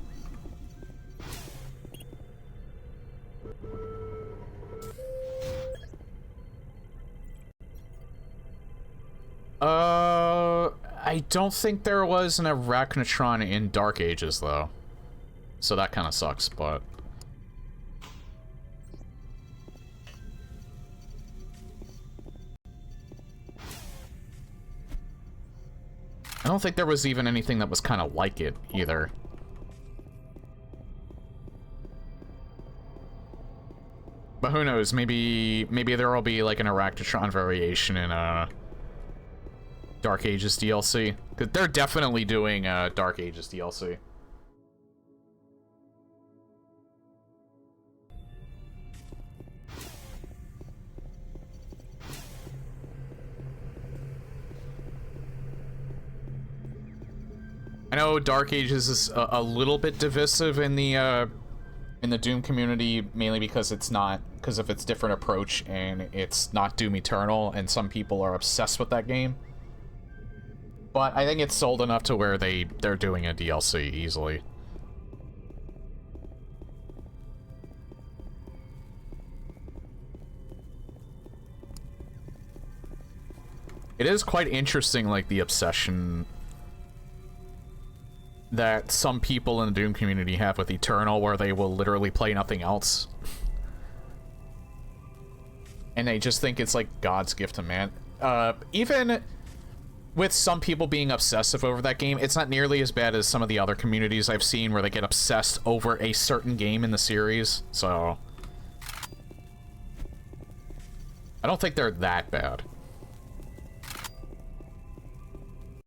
I don't think there was an Arachnotron in Dark Ages, though. So that kind of sucks, but... I don't think there was even anything that was kind of like it, either. But who knows, maybe there will be, like, an Arachnotron variation in, Dark Ages DLC. Because they're definitely doing Dark Ages DLC. I know Dark Ages is a little bit divisive in the Doom community, mainly because because of its different approach, and it's not Doom Eternal, and some people are obsessed with that game. But I think it's sold enough to where they're doing a DLC easily. It is quite interesting, like, the obsession that some people in the Doom community have with Eternal, where they will literally play nothing else. And they just think it's like God's gift to man. Even with some people being obsessive over that game, it's not nearly as bad as some of the other communities I've seen where they get obsessed over a certain game in the series, so... I don't think they're that bad.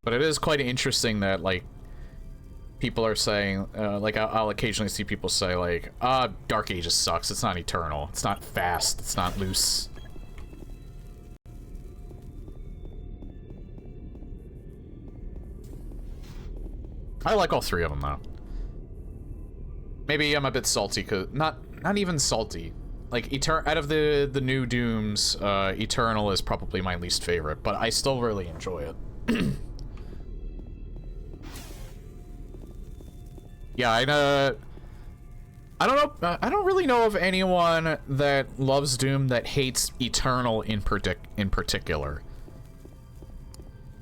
But it is quite interesting that, like, people are saying, like, I'll occasionally see people say, like, Dark Ages sucks, it's not Eternal, it's not fast, it's not loose. I like all three of them, though. Maybe I'm a bit salty, cause not even salty. Like, out of the new Dooms, Eternal is probably my least favorite, but I still really enjoy it. Yeah, I don't know. I don't really know of anyone that loves Doom that hates Eternal in particular.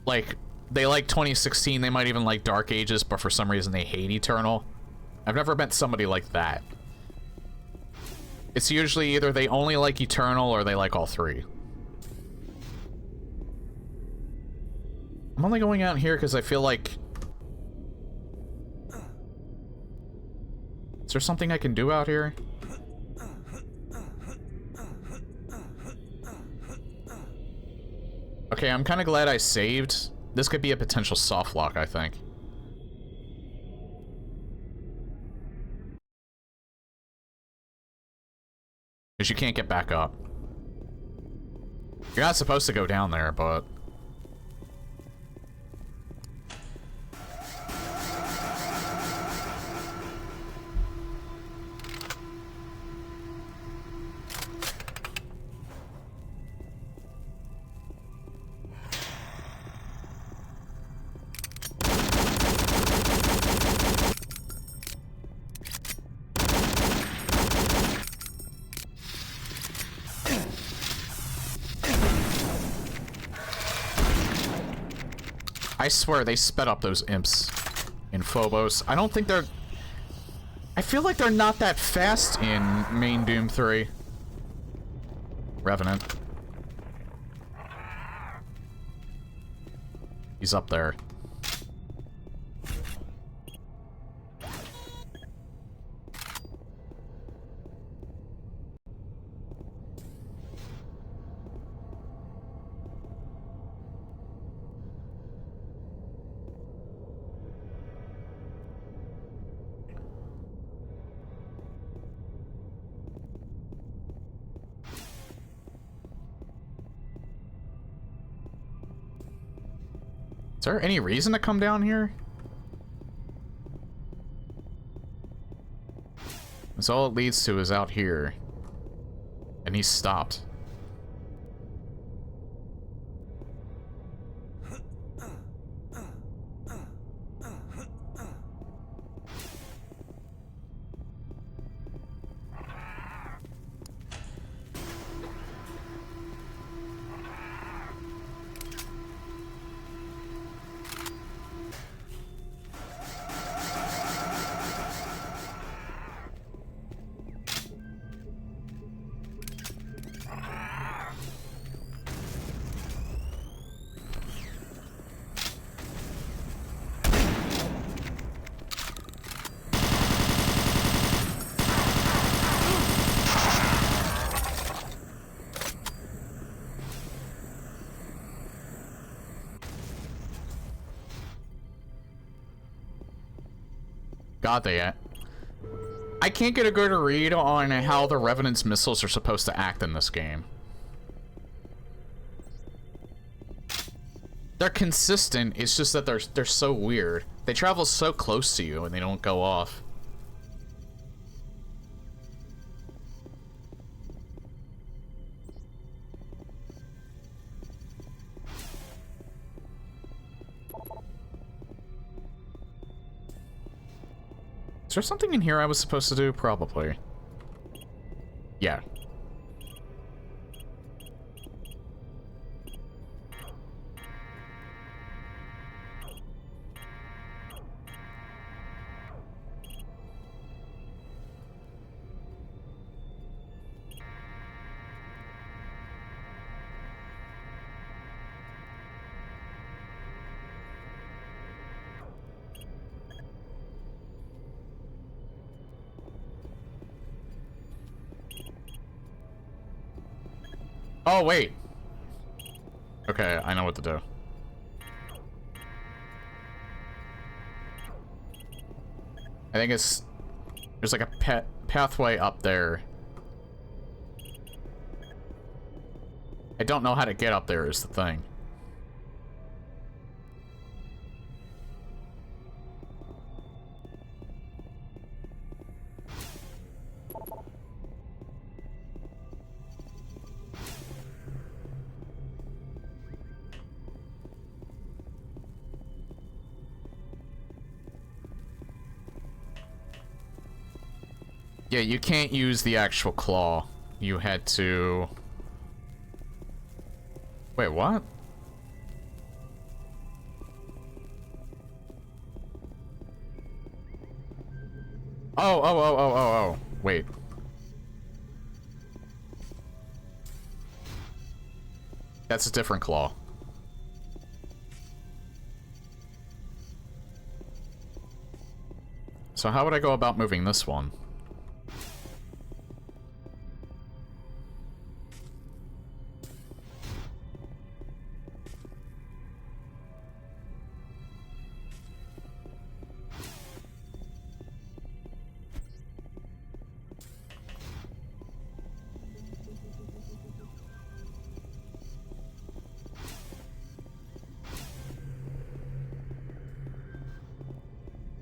Like, they like 2016, they might even like Dark Ages, but for some reason they hate Eternal. I've never met somebody like that. It's usually either they only like Eternal or they like all three. I'm only going out here because I feel like... Is there something I can do out here? Okay, I'm kind of glad I saved. This could be a potential soft lock, I think. Because you can't get back up. You're not supposed to go down there, but... I swear they sped up those imps in Phobos. I don't think they're... I feel like they're not that fast in main Doom 3. Revenant. He's up there. Is there any reason to come down here? That's all it leads to is out here. And he's stopped. God, I can't get a good read on how the Revenant's missiles are supposed to act in this game. They're consistent, it's just that they're so weird. They travel so close to you and they don't go off. Is there something in here I was supposed to do? Probably. Yeah. Oh, wait. Okay, I know what to do. I think it's... There's like a pathway up there. I don't know how to get up there is the thing. Yeah, you can't use the actual claw. You had to... Wait, what? Oh. Wait. That's a different claw. So how would I go about moving this one?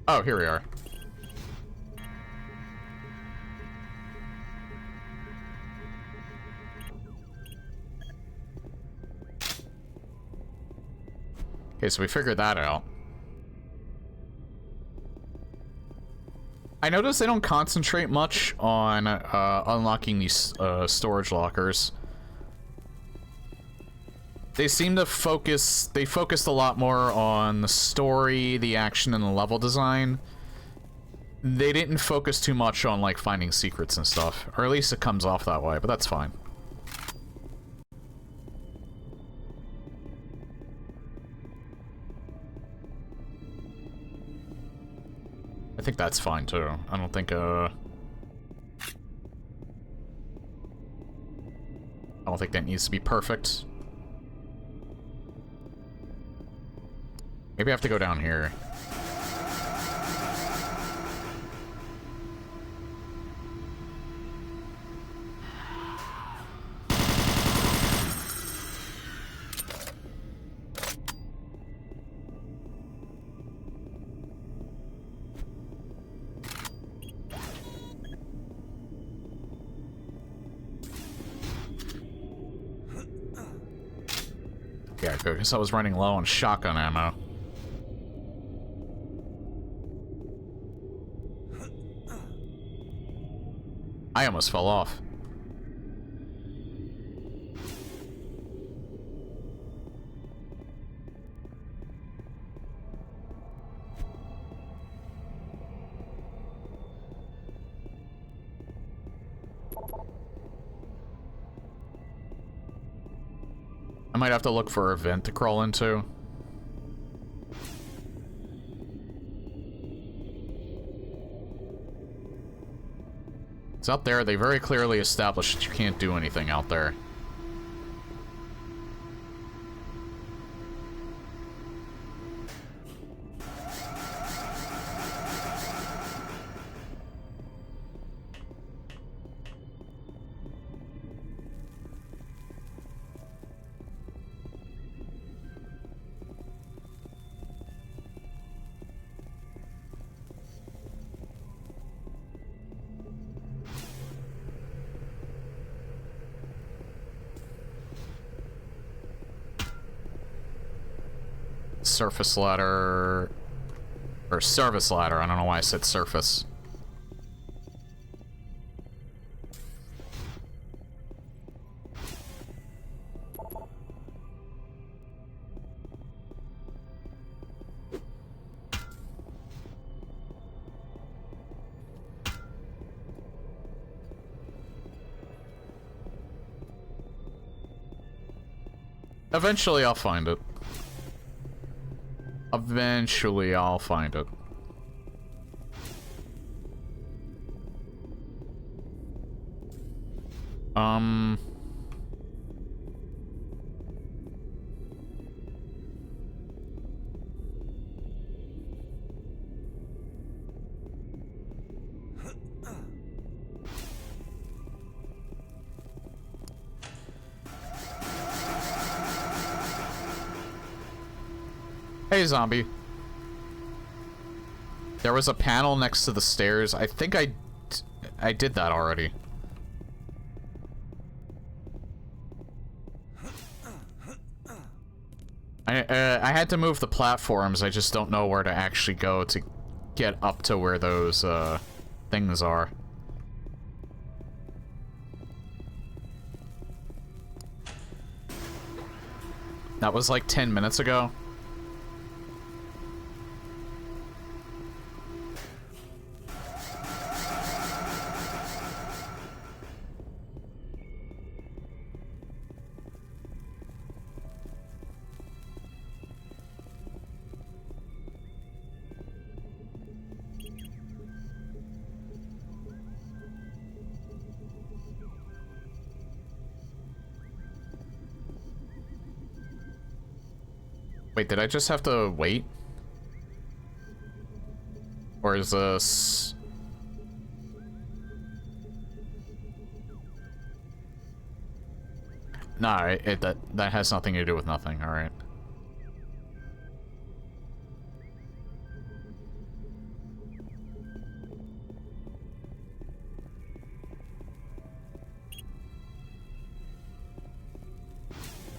Oh, here we are. Okay, so we figured that out. I noticed they don't concentrate much on unlocking these storage lockers. They seem to focus... They focused a lot more on the story, the action, and the level design. They didn't focus too much on, like, finding secrets and stuff. Or at least it comes off that way, but that's fine. I think that's fine, too. I don't think, I don't think that needs to be perfect. Maybe I have to go down here. Yeah, good, because I was running low on shotgun ammo. I almost fell off. I might have to look for a vent to crawl into. It's out there. They very clearly established that you can't do anything out there. Surface ladder... Or service ladder, I don't know why I said surface. Eventually I'll find it. Eventually, I'll find it. Hey, zombie. There was a panel next to the stairs. I think I did that already. I had to move the platforms. I just don't know where to actually go to get up to where those things are. That was like 10 minutes ago. Wait, did I just have to wait? Or is this... Nah, that has nothing to do with nothing, alright.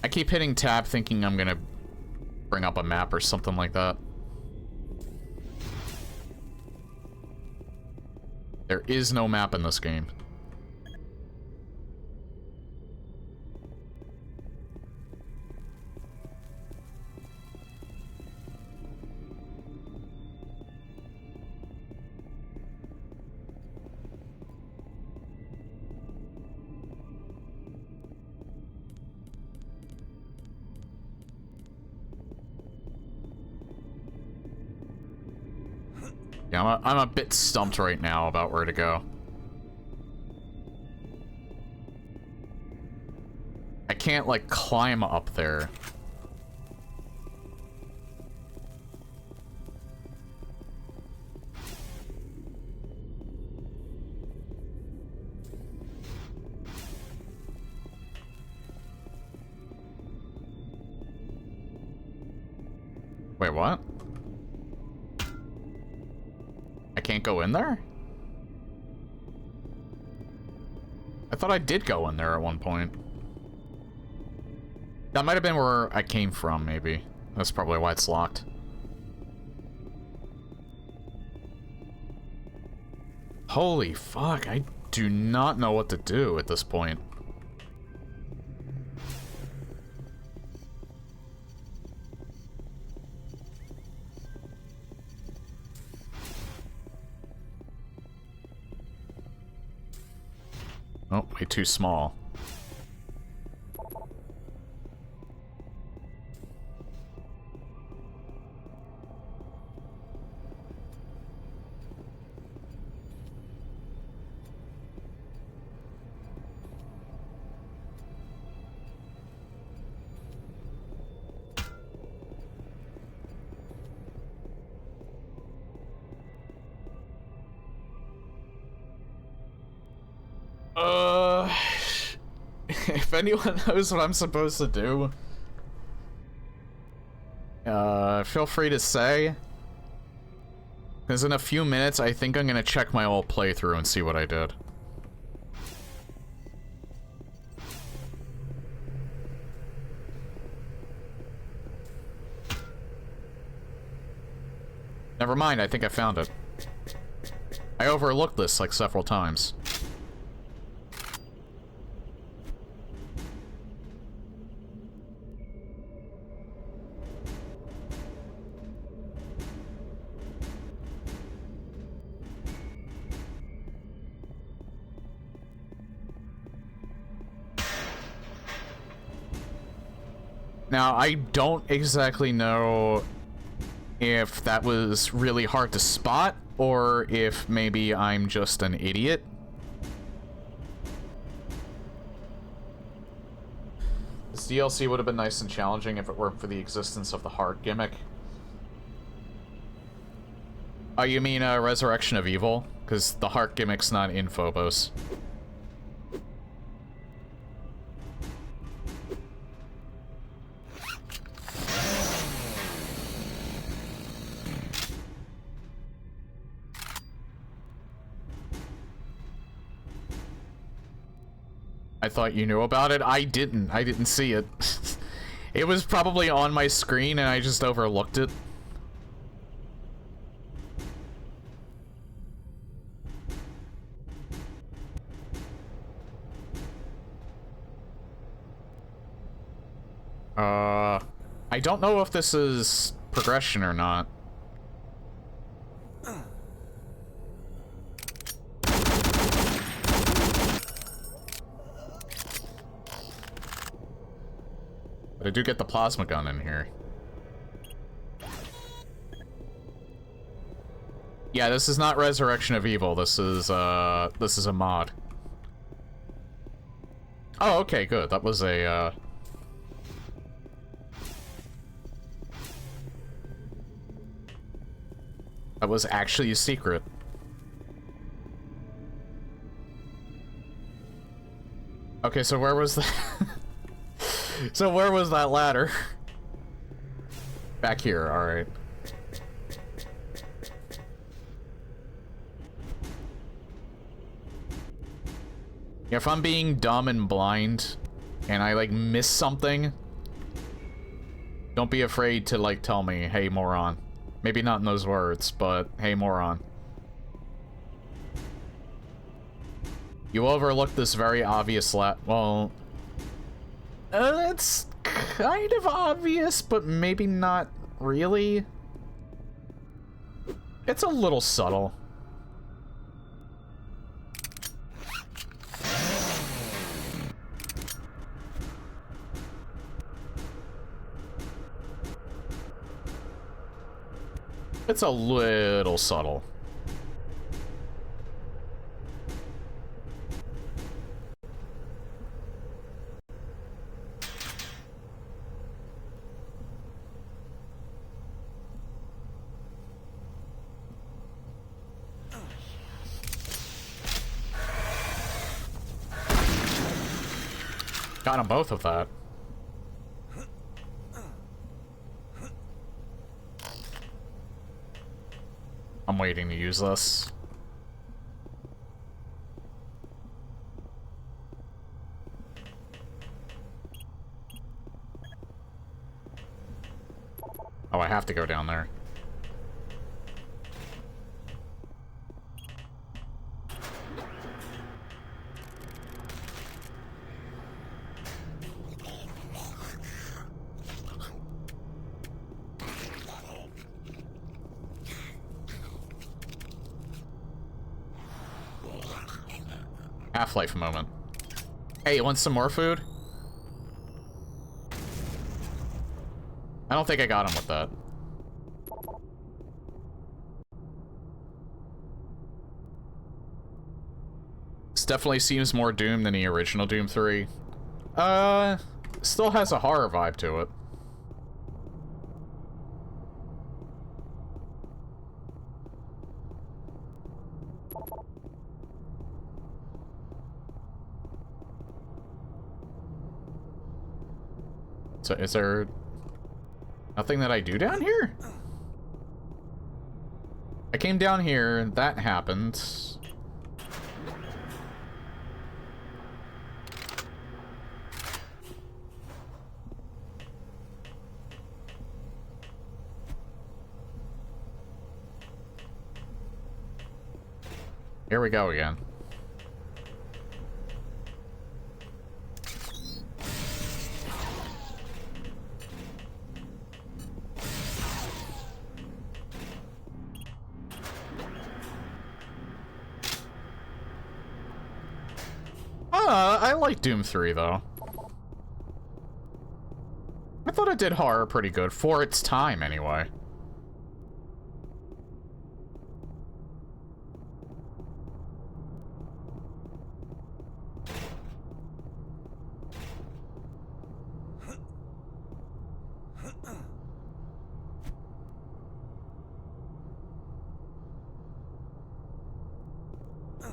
I keep hitting tab thinking I'm gonna bring up a map or something like that. There is no map in this game. Yeah, I'm a bit stumped right now about where to go. I can't, like, climb up there. Wait, what? I can't go in there? I thought I did go in there at one point. That might have been where I came from, maybe. That's probably why it's locked. Holy fuck, I do not know what to do at this point. Oh, way too small. If anyone knows what I'm supposed to do, feel free to say. Because in a few minutes, I think I'm gonna check my old playthrough and see what I did. Never mind, I think I found it. I overlooked this like several times. Now, I don't exactly know if that was really hard to spot, or if maybe I'm just an idiot. This DLC would have been nice and challenging if it weren't for the existence of the heart gimmick. Oh, you mean Resurrection of Evil? Because the heart gimmick's not in Phobos. I thought you knew about it. I didn't. I didn't see it. It was probably on my screen and I just overlooked it. I don't know if this is progression or not. But I do get the plasma gun in here. Yeah, this is not Resurrection of Evil. This is a mod. Oh, okay, good. That was a, that was actually a secret. Okay, so where was the... So where was that ladder? Back here, alright. If I'm being dumb and blind, and I, like, miss something, don't be afraid to, like, tell me, hey, moron. Maybe not in those words, but, hey, moron. You overlooked this very obvious well... it's kind of obvious, but maybe not really. It's a little subtle. It's a little subtle. Got them both of that. I'm waiting to use this. Oh, I have to go down there. Half-life moment. Hey, you want some more food? I don't think I got him with that. This definitely seems more Doom than the original Doom 3. Still has a horror vibe to it. So is there nothing that I do down here? I came down here and that happened. Here we go again. I like Doom 3, though. I thought it did horror pretty good, for its time, anyway.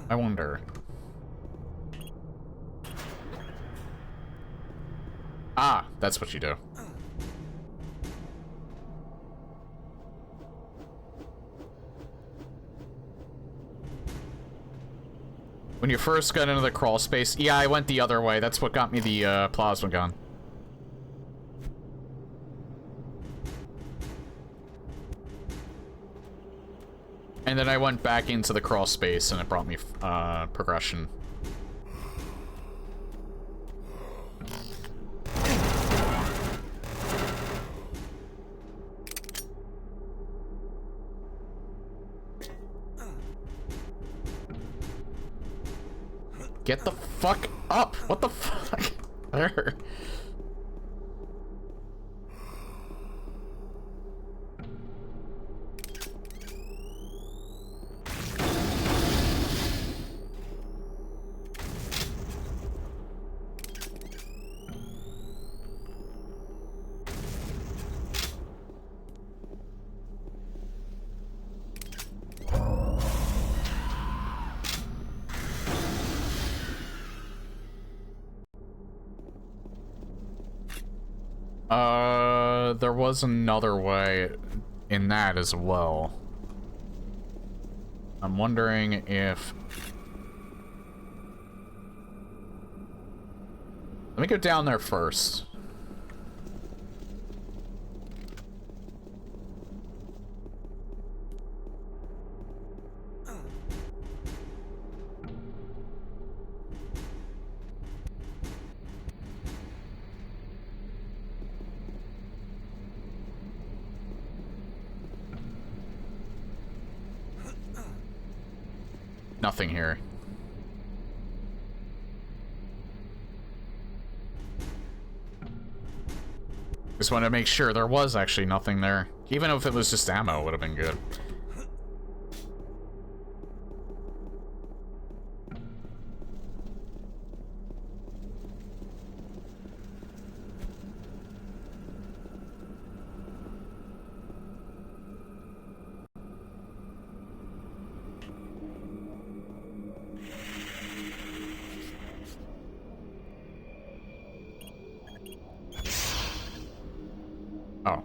I wonder... Ah, that's what you do. When you first got into the crawl space, yeah, I went the other way. That's what got me the plasma gun. And then I went back into the crawl space and it brought me progression. Get the fuck up! What the fuck? There. There was another way in that as well. I'm wondering if... Let me go down there first. Nothing here. Just wanted to make sure there was actually nothing there. Even if it was just ammo, it would have been good. Oh.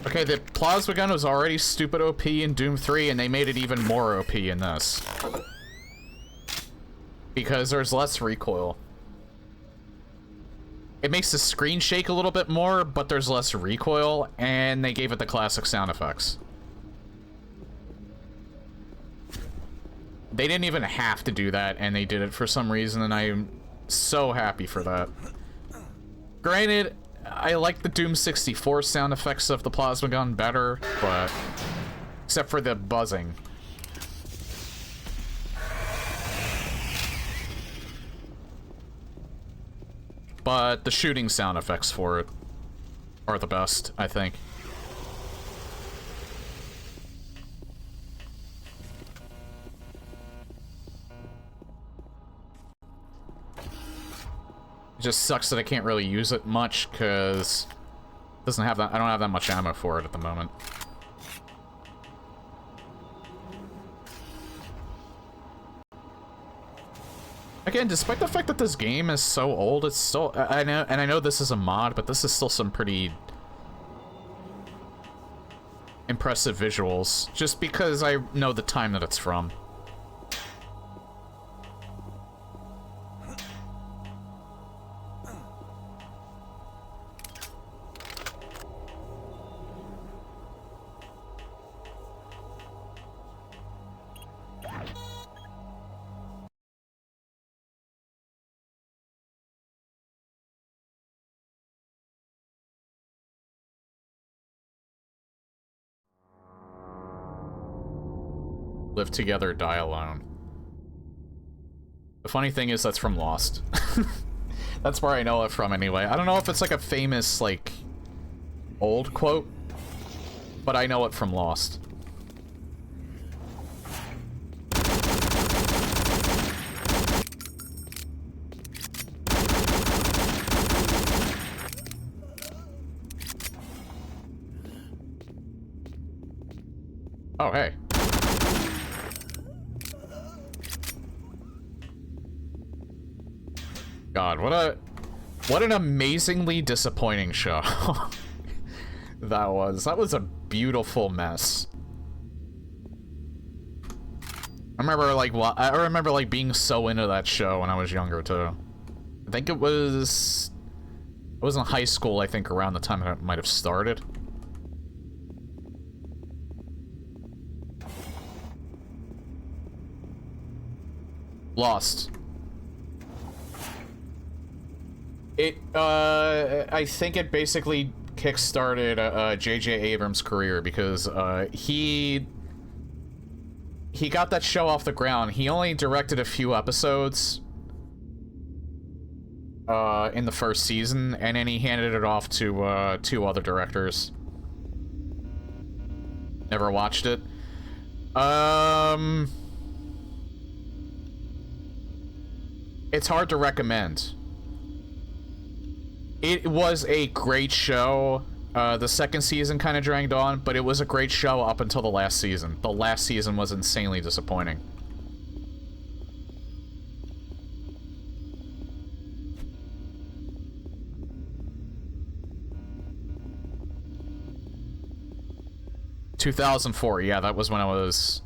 Okay, the plasma gun was already stupid OP in Doom 3, and they made it even more OP in this. Because there's less recoil. It makes the screen shake a little bit more, but there's less recoil, and they gave it the classic sound effects. They didn't even have to do that, and they did it for some reason, and I'm so happy for that. Granted, I like the Doom 64 sound effects of the plasma gun better, but... except for the buzzing. But the shooting sound effects for it are the best, I think. It just sucks that I can't really use it much, because it doesn't have that. I don't have that much ammo for it at the moment. Again, despite the fact that this game is so old, it's still... I know, and I know this is a mod, but this is still some pretty impressive visuals, just because I know the time that it's from. Live together, die alone. The funny thing is that's from Lost. That's where I know it from anyway. I don't know if it's like a famous, like, old quote, but I know it from Lost. Oh, hey. God, what an amazingly disappointing show. That was a beautiful mess. I remember like being so into that show when I was younger too. I think it was I was in high school, I think, around the time it might have started. Lost. I think it basically kickstarted J.J. Abrams' career because he got that show off the ground. He only directed a few episodes in the first season, and then he handed it off to 2 other directors. Never watched it. It's hard to recommend. It was a great show. The second season kind of dragged on, but it was a great show up until the last season. The last season was insanely disappointing. ...2004, yeah, that was when I was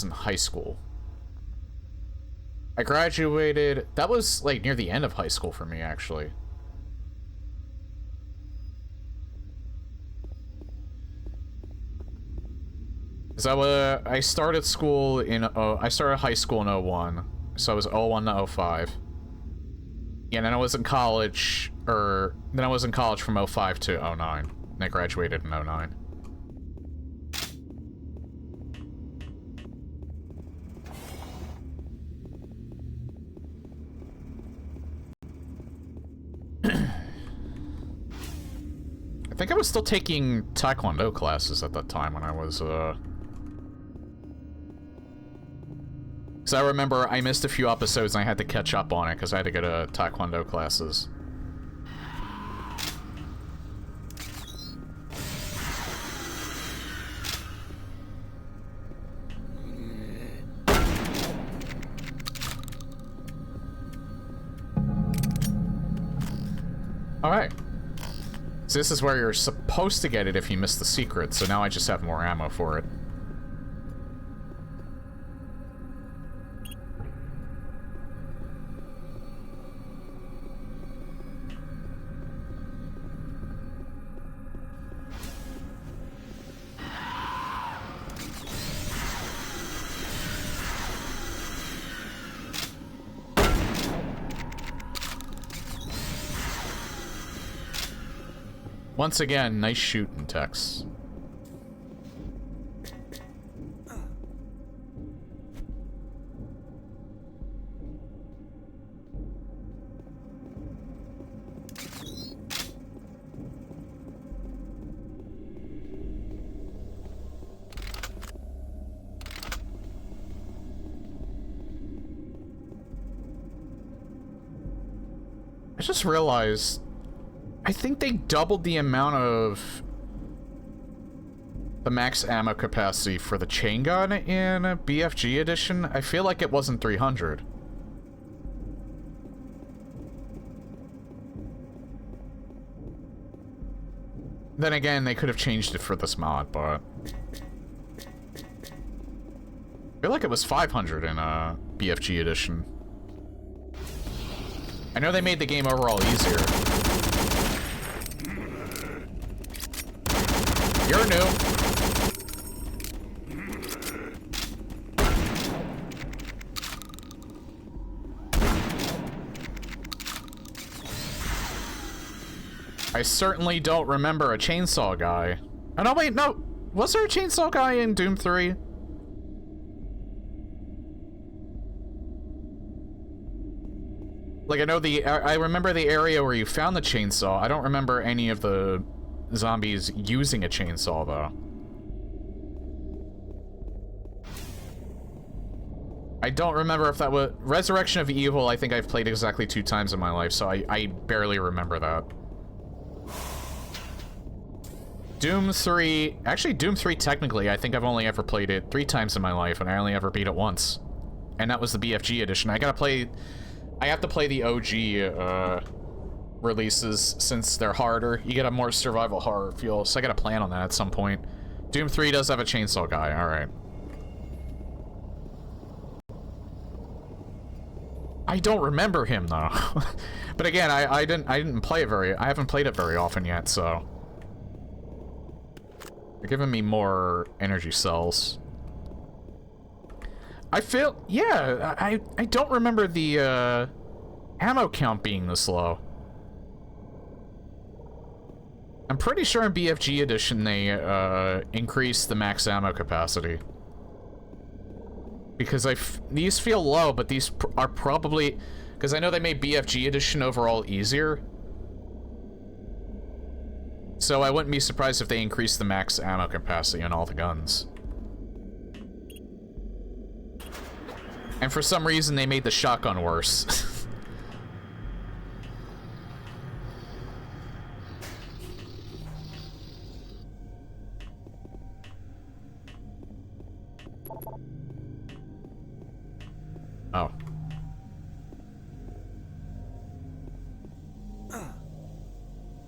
in high school. I graduated... That was, like, near the end of high school for me, actually. So, I started school in... I started high school in 01. So, it was 01 to 05. Yeah, and then I was in college... Then I was in college from 05 to 09. And I graduated in 09. I think I was still taking Taekwondo classes at that time when I was, So I remember I missed a few episodes and I had to catch up on it because I had to go to Taekwondo classes. Alright. So this is where you're supposed to get it if you miss the secret, so now I just have more ammo for it. Once again, nice shooting, Tex. I just realized I think they doubled the amount of the max ammo capacity for the chain gun in BFG edition. I feel like it wasn't 300. Then again, they could have changed it for this mod, but I feel like it was 500 in BFG edition. I know they made the game overall easier. You're new. I certainly don't remember a chainsaw guy. Oh, no, wait, no. Was there a chainsaw guy in Doom 3? Like, I remember the area where you found the chainsaw. I don't remember any of the zombies using a chainsaw, though. I don't remember if that was... Resurrection of Evil, I think I've played exactly 2 times in my life, so I barely remember that. Doom 3... Actually, Doom 3, technically, I think I've only ever played it 3 times in my life, and I only ever beat it once. And that was the BFG edition. I have to play the OG, releases since they're harder. You get a more survival horror feel, so I gotta plan on that at some point. Doom 3 does have a chainsaw guy, alright. I don't remember him though. But again, I didn't play it I haven't played it very often yet, so. They're giving me more energy cells. I feel, yeah, I don't remember the ammo count being this low. I'm pretty sure in BFG edition they increased the max ammo capacity. Because these feel low, but these are probably, because I know they made BFG edition overall easier. So I wouldn't be surprised if they increased the max ammo capacity on all the guns. And for some reason they made the shotgun worse. Oh.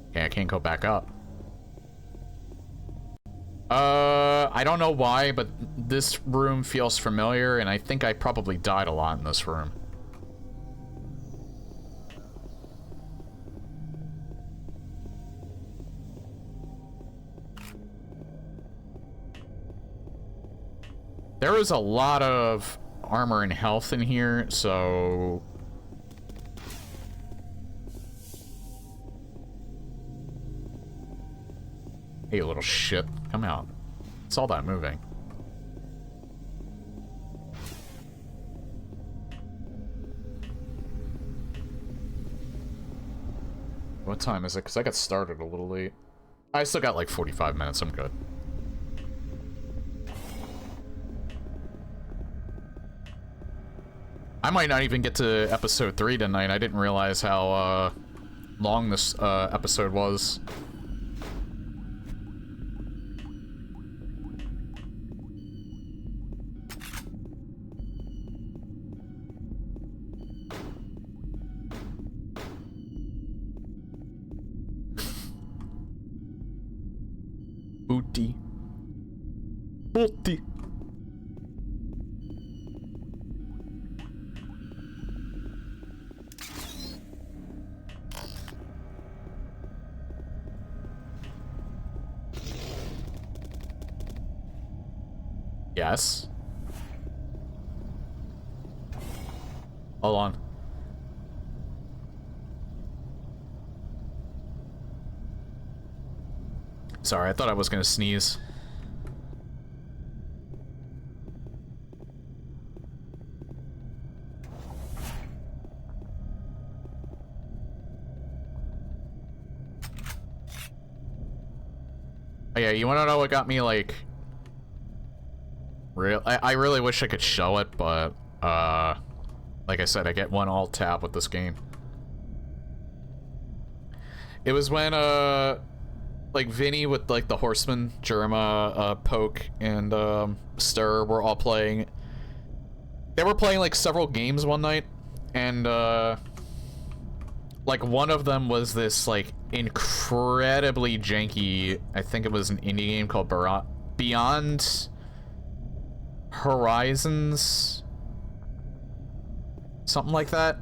Okay, I can't go back up. I don't know why, but this room feels familiar, and I think I probably died a lot in this room. There was a lot of armor and health in here, so... Hey, you little shit. Come out. Saw that moving. What time is it? Because I got started a little late. I still got like 45 minutes. I'm good. I might not even get to episode 3 tonight. I didn't realize how long this episode was. Booty. Booty. Yes. Hold on. Sorry, I thought I was gonna sneeze. Oh yeah, you wanna know what got me, like... I really wish I could show it, but, like I said, I get one alt-tab with this game. It was when, like, Vinny with, like, the Horseman, Jerma, Poke, and, Stir were all playing. They were playing, like, several games one night, and, like, one of them was this, like, incredibly janky, I think it was an indie game called Beyond Horizons? Something like that.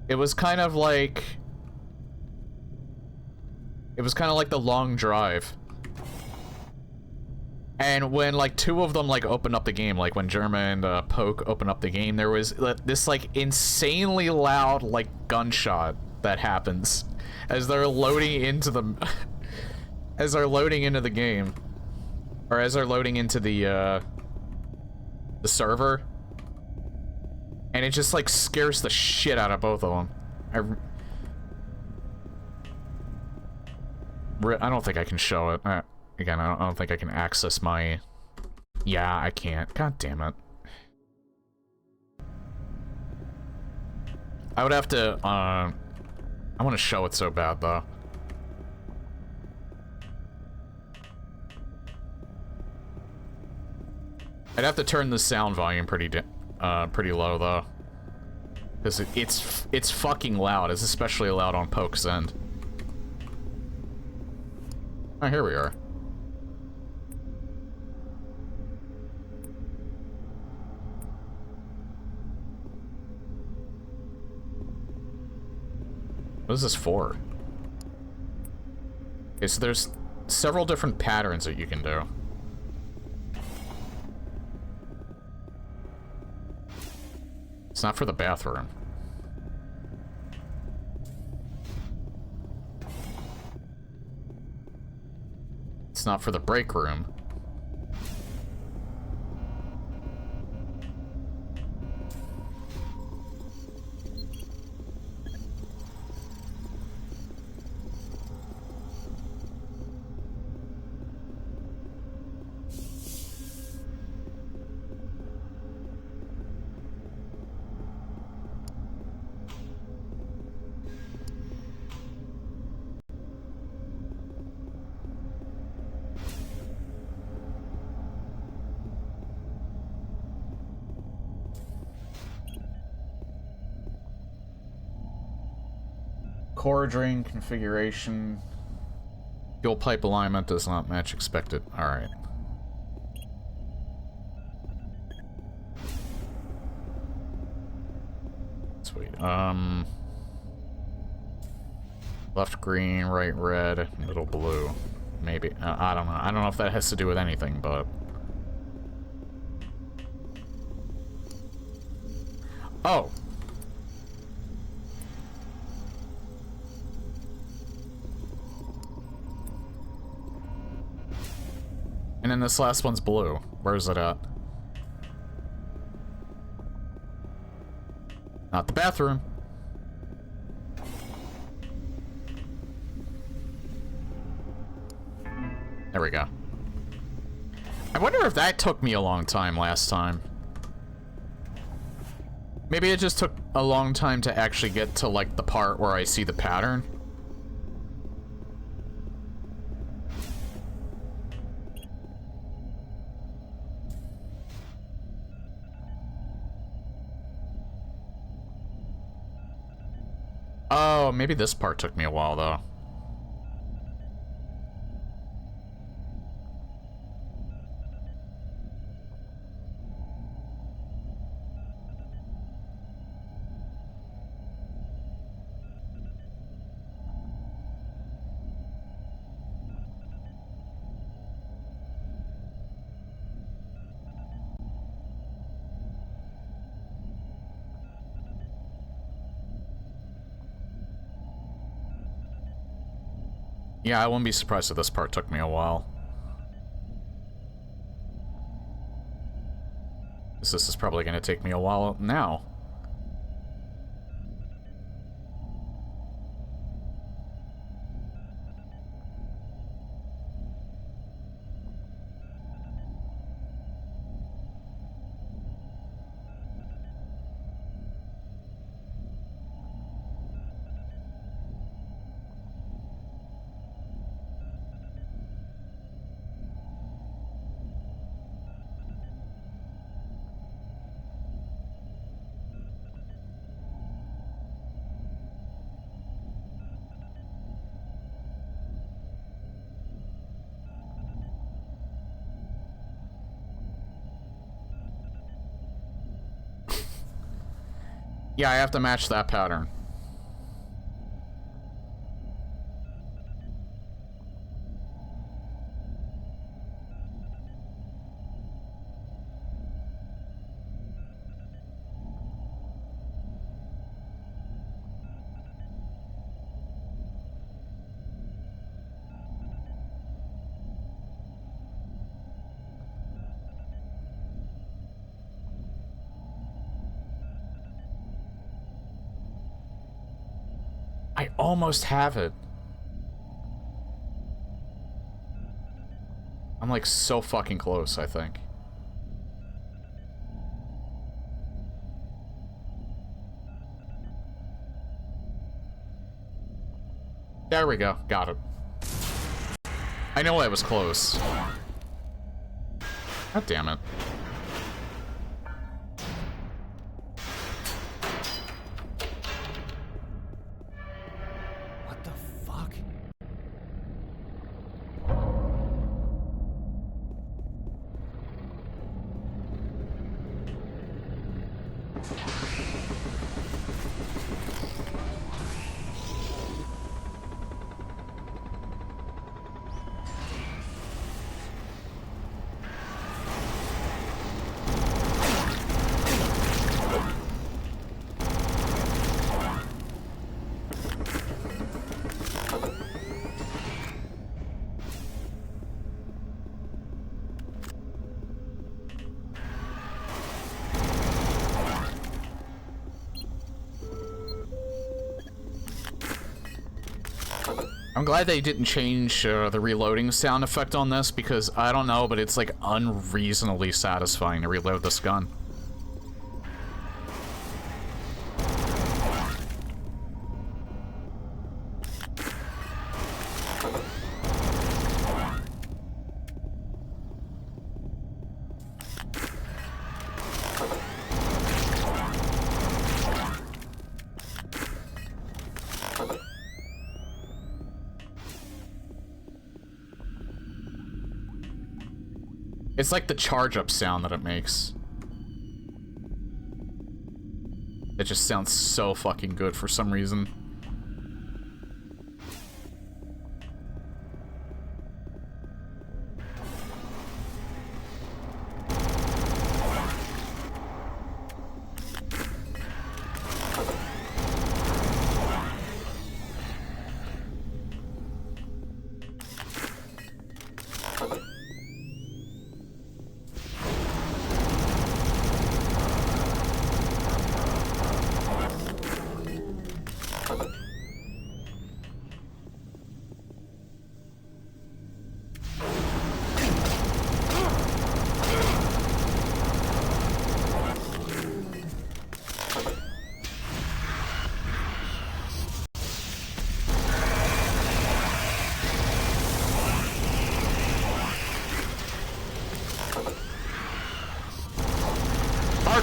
It was kind of like... It was kind of like The Long Drive. And when, like, two of them, like, opened up the game, like, when Jerma and, Poke opened up the game, there was this, like, insanely loud, like, gunshot that happens as they're loading into the... as they're loading into the game. Or as they're loading into the server. And it just, like, scares the shit out of both of them. I don't think I can show it. Again, I don't think I can access my... Yeah, I can't. God damn it. I would have to, I want to show it so bad, though. I'd have to turn the sound volume pretty low, though. Because it's fucking loud. It's especially loud on Poke's end. Oh, here we are. What is this for? Okay, so there's several different patterns that you can do. It's not for the bathroom. It's not for the break room. Core drain configuration. Fuel pipe alignment does not match expected. Alright. Sweet. Left green, right red, middle blue. Maybe. I don't know. I don't know if that has to do with anything, but... Oh! And then this last one's blue. Where's it at? Not the bathroom. There we go. I wonder if that took me a long time last time. Maybe it just took a long time to actually get to, like, the part where I see the pattern. Oh, maybe this part took me a while, though. Yeah, I wouldn't be surprised if this part took me a while. This is probably going to take me a while now. Yeah, I have to match that pattern. I almost have it. I'm like so fucking close, I think. There we go. Got it. I know I was close. God damn it. What the fuck? I'm glad they didn't change the reloading sound effect on this, because I don't know, but it's like unreasonably satisfying to reload this gun. It's like the charge-up sound that it makes. It just sounds so fucking good for some reason.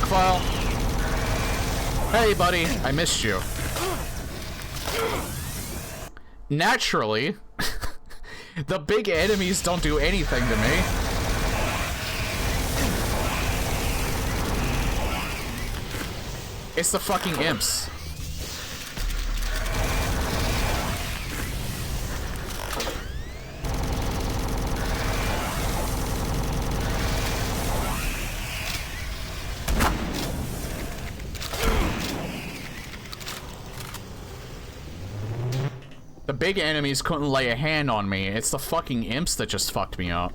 File. Hey, buddy, I missed you. Naturally, the big enemies don't do anything to me. It's the fucking imps. The big enemies couldn't lay a hand on me. It's the fucking imps that just fucked me up.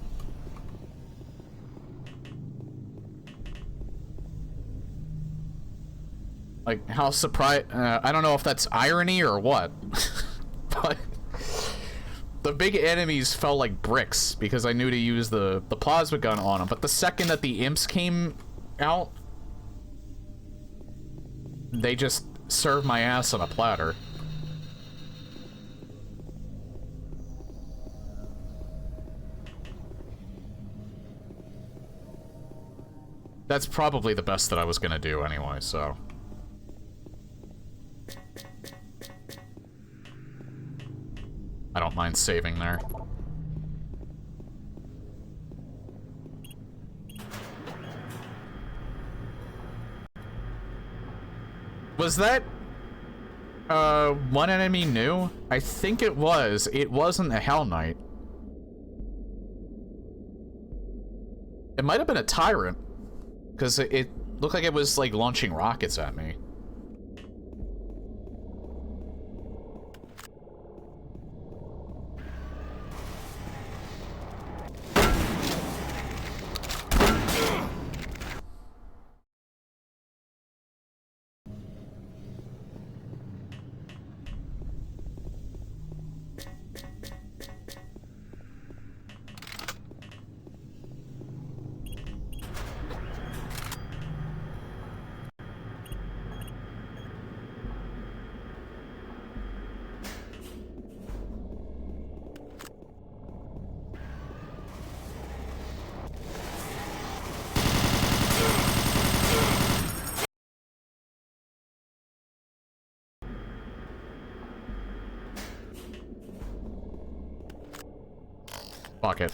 Like, how surprised... I don't know if that's irony or what. But... the big enemies felt like bricks, because I knew to use the plasma gun on them. But the second that the imps came out... they just served my ass on a platter. That's probably the best that I was gonna do anyway, so... I don't mind saving there. Was that... one enemy new? I think it was. It wasn't a Hell Knight. It might have been a Tyrant. Because it looked like it was, like, launching rockets at me. Fuck it.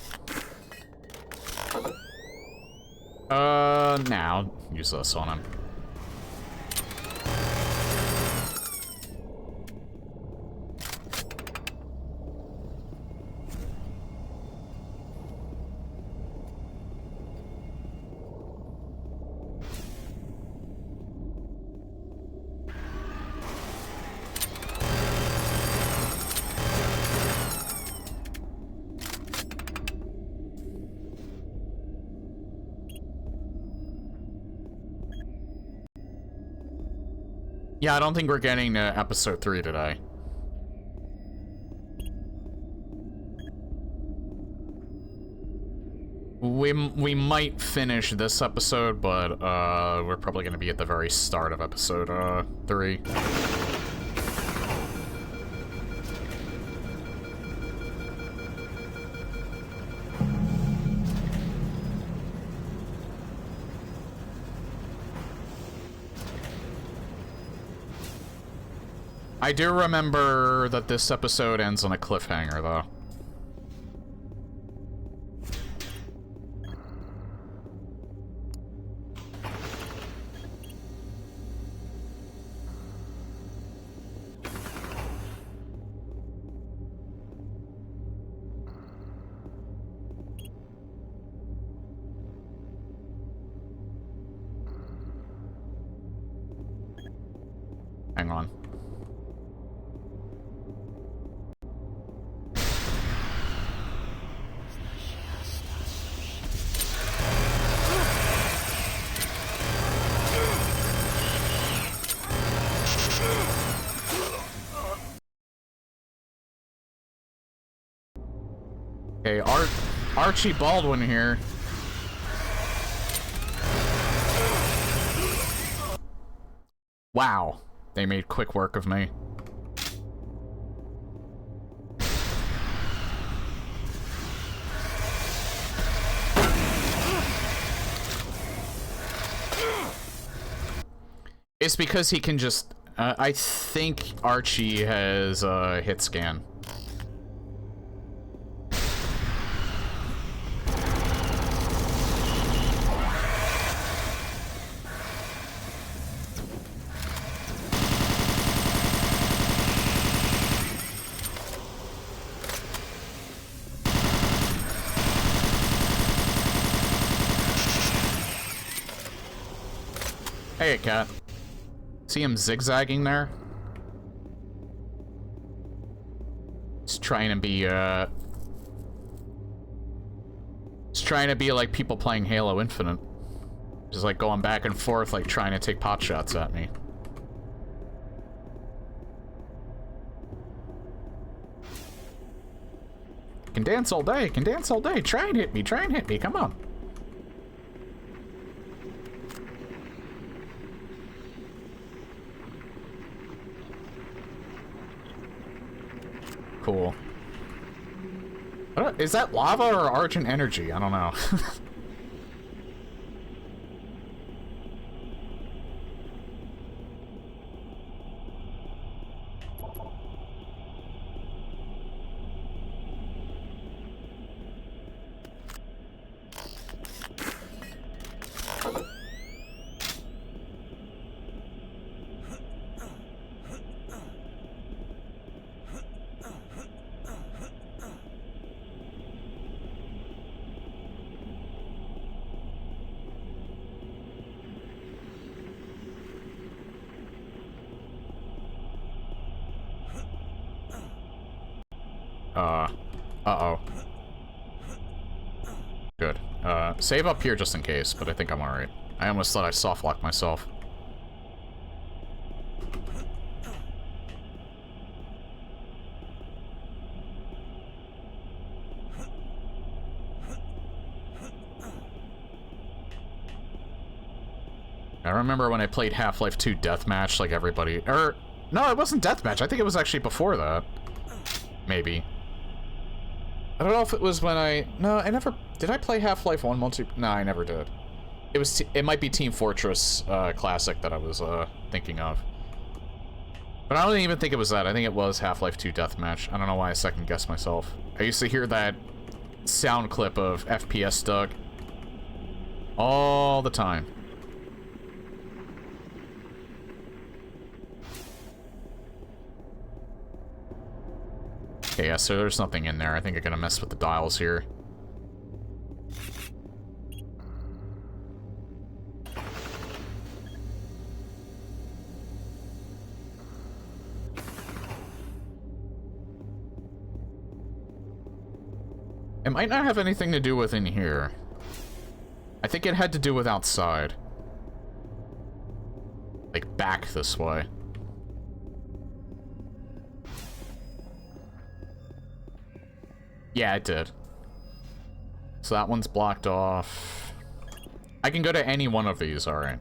Now, use this on him. Yeah, I don't think we're getting to episode 3 today. We might finish this episode, but we're probably gonna be at the very start of episode 3. I do remember that this episode ends on a cliffhanger, though. Hang on. Okay, Archie Baldwin here. Wow, they made quick work of me. It's because he can just... I think Archie has a hit scan. Hey, cat. See him zigzagging there? He's trying to be, He's trying to be like people playing Halo Infinite. Just like going back and forth, like trying to take pot shots at me. Can dance all day, can dance all day. Try and hit me, come on. Cool. Is that lava or Argent energy? I don't know. Uh-oh. Good. Save up here just in case, but I think I'm alright. I almost thought I soft-locked myself. I remember when I played Half-Life 2 Deathmatch, like everybody... no, it wasn't Deathmatch. I think it was actually before that. Maybe. I don't know if it was when no, I never... Did I play Half-Life 1 multi... No, I never did. It was... It might be Team Fortress Classic that I was thinking of. But I don't even think it was that. I think it was Half-Life 2 Deathmatch. I don't know why I second-guessed myself. I used to hear that sound clip of FPS Doug all the time. Okay, yeah, so there's nothing in there. I think I'm gonna mess with the dials here. It might not have anything to do with in here. I think it had to do with outside. Like, back this way. Yeah, it did. So that one's blocked off. I can go to any one of these, alright.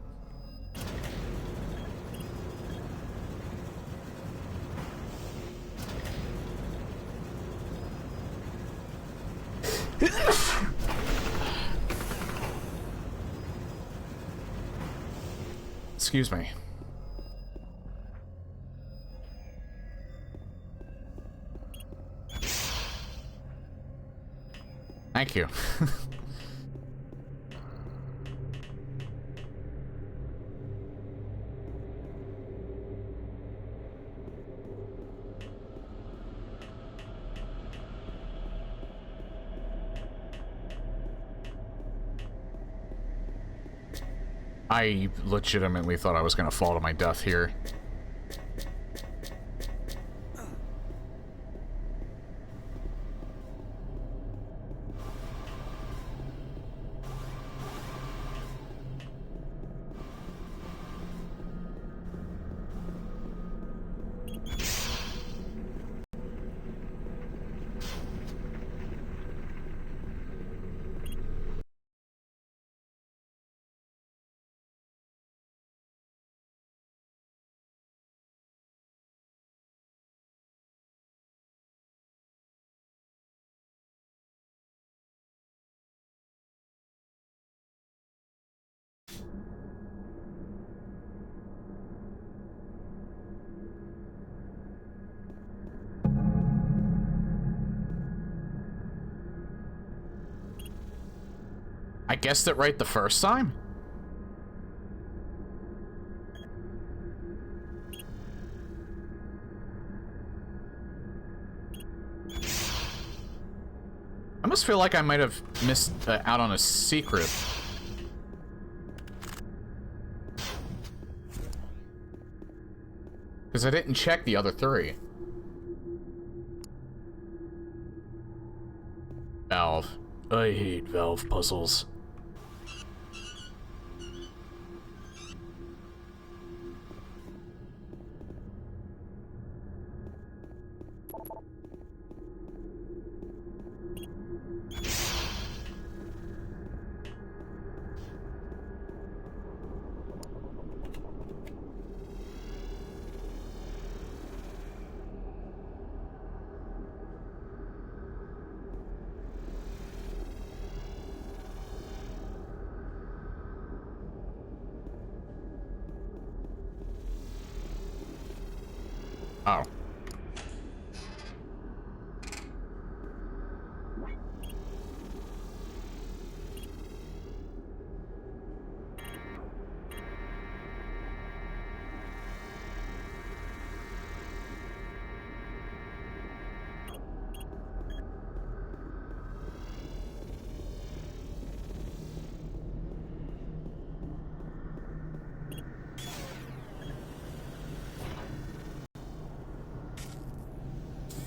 Excuse me. Thank you. I legitimately thought I was gonna fall to my death here. I guessed it right the first time? I almost feel like I might have missed out on a secret. Because I didn't check the other three. Valve. I hate Valve puzzles. Oh.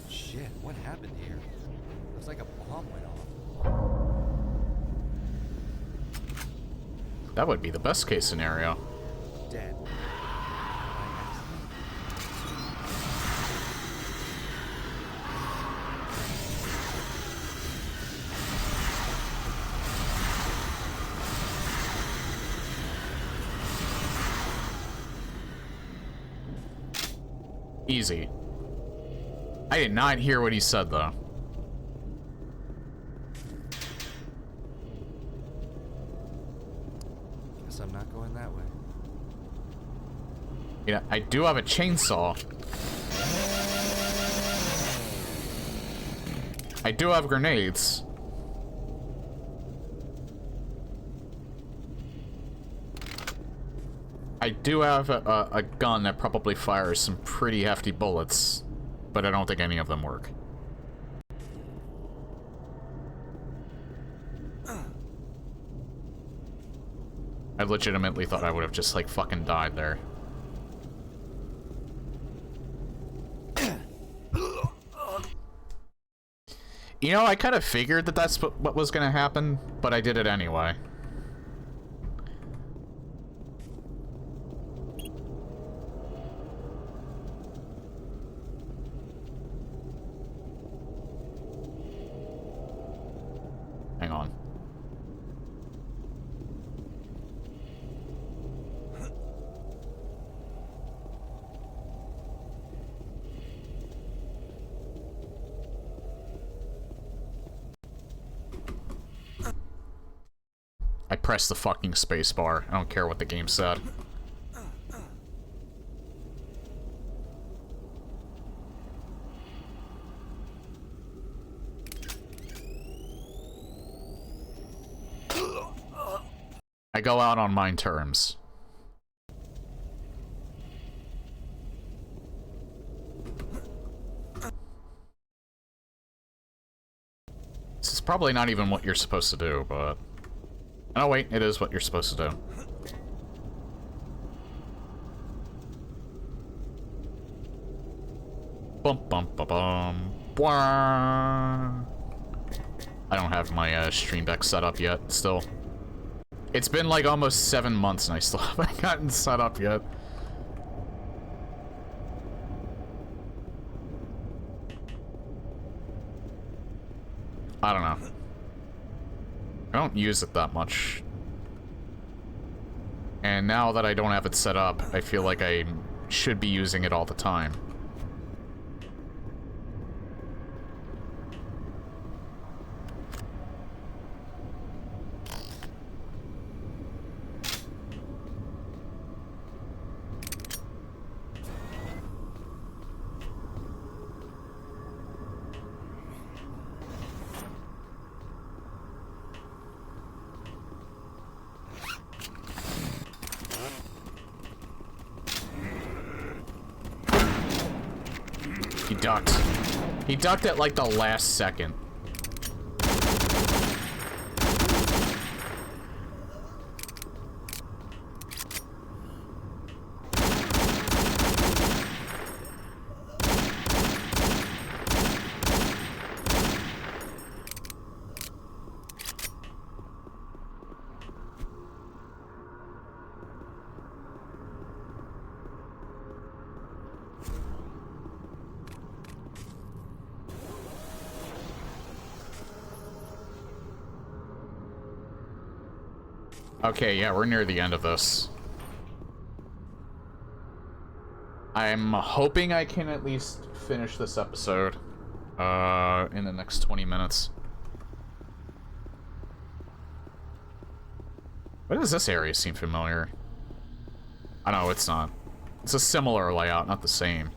Shit, what happened here? Looks like a bomb went off. That would be the best case scenario. Dead. By accident. Easy. I did not hear what he said, though. Guess I'm not going that way. Yeah, I do have a chainsaw. I do have grenades. I do have a gun that probably fires some pretty hefty bullets, but I don't think any of them work. I legitimately thought I would have just, like, fucking died there. You know, I kind of figured that that's what was gonna happen, but I did it anyway. Hang on. I pressed the fucking spacebar. I don't care what the game said. I go out on my terms. This is probably not even what you're supposed to do, but... Oh wait, it is what you're supposed to do. Bum bum ba bum. Bwah. I don't have my stream deck set up yet, still. It's been like almost 7 months and I still haven't gotten set up yet. I don't know. I don't use it that much. And now that I don't have it set up, I feel like I should be using it all the time. He ducked. He ducked at like the last second. Okay, yeah, we're near the end of this. I'm hoping I can at least finish this episode in the next 20 minutes. Why does this area seem familiar? I know it's not. It's a similar layout, not the same.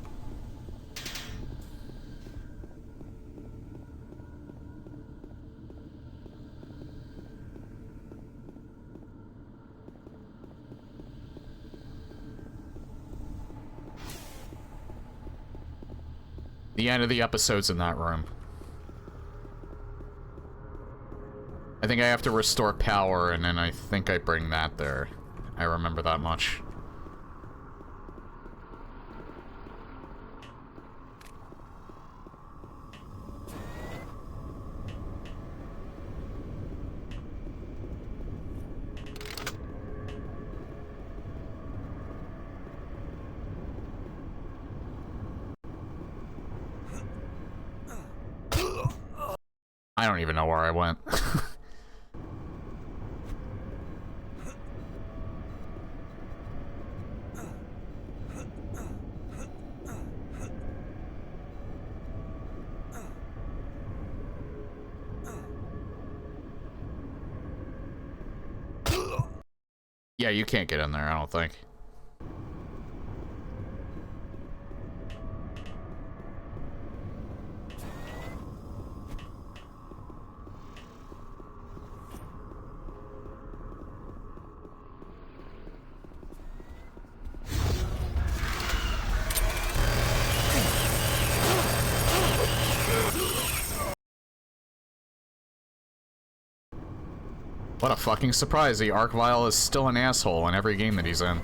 The end of the episode's in that room. I think I have to restore power, and then I think I bring that there. I remember that much. I don't even know where I went. Yeah, you can't get in there, I don't think. What a fucking surprise, the Archvile is still an asshole in every game that he's in.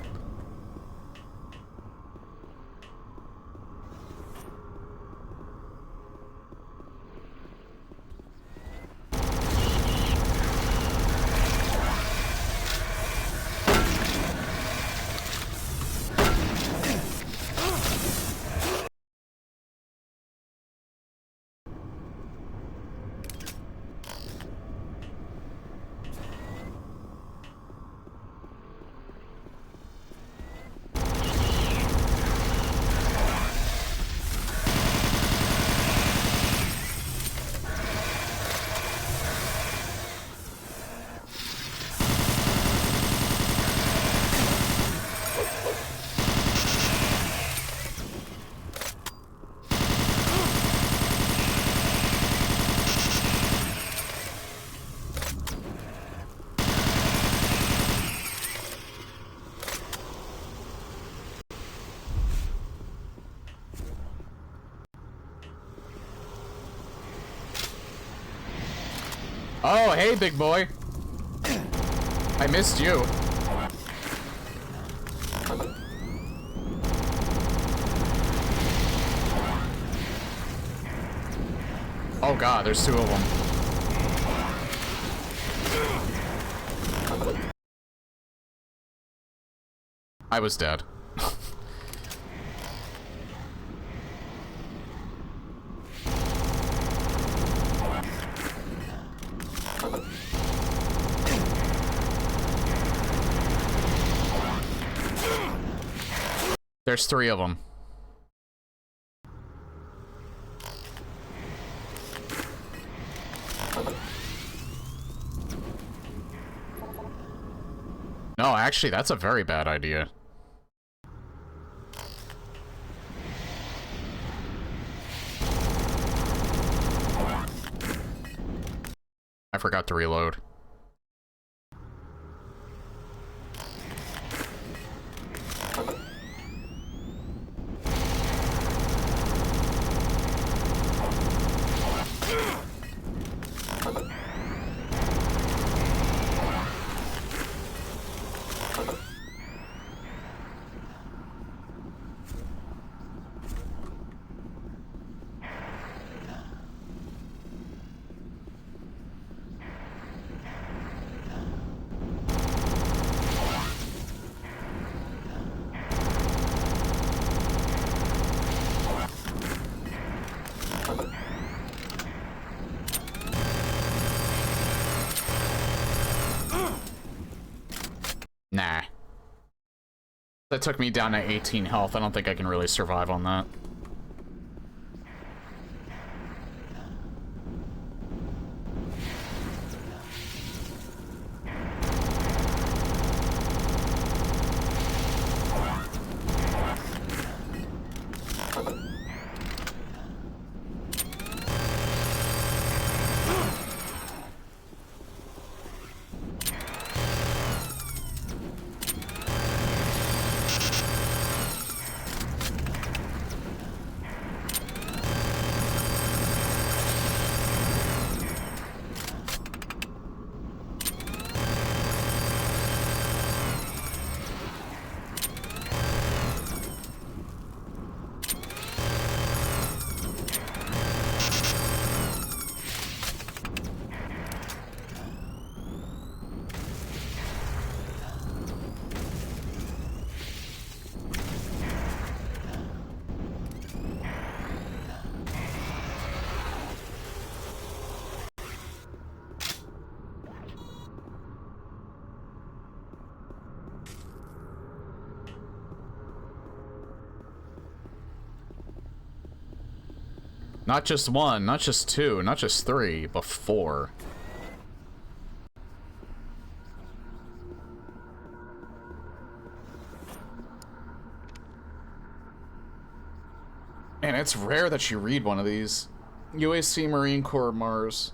Oh, hey, big boy. I missed you. Oh god, there's two of them. I was dead. There's three of them. No, actually, that's a very bad idea. I forgot to reload. Nah. That took me down to 18 health. I don't think I can really survive on that. Not just one, not just two, not just three, but four. And it's rare that you read one of these. UAC Marine Corps Mars.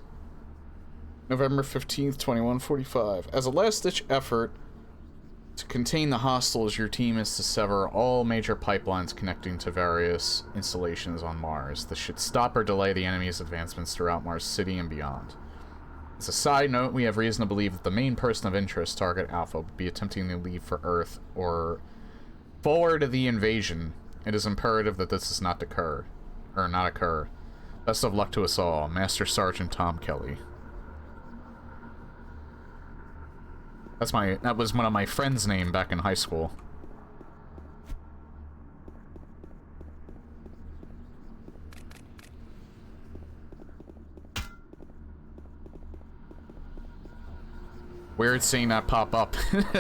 November 15th, 2145. As a last-ditch effort to contain the hostiles, your team is to sever all major pipelines connecting to various installations on Mars. This should stop or delay the enemy's advancements throughout Mars City and beyond. As a side note, we have reason to believe that the main person of interest, Target Alpha, will be attempting to leave for Earth or forward the invasion. It is imperative that this does not occur. Best of luck to us all. Master Sergeant Tom Kelly. That was one of my friends' name back in high school. Weird seeing that pop up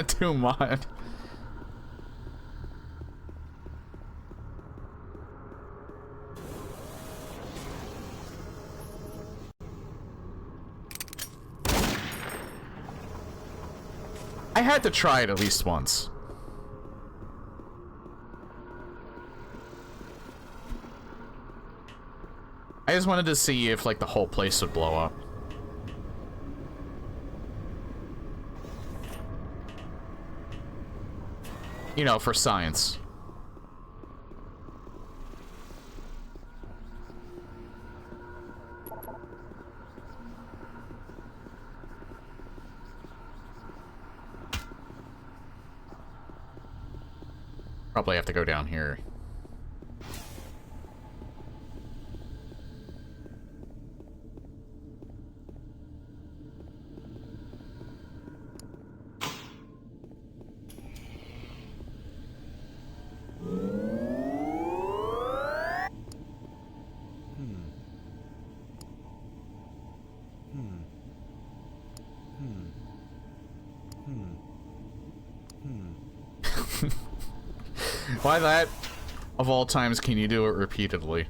to mod. I had to try it at least once. I just wanted to see if, like, the whole place would blow up. You know, for science. Probably have to go down here. Why that, of all times, can you do it repeatedly?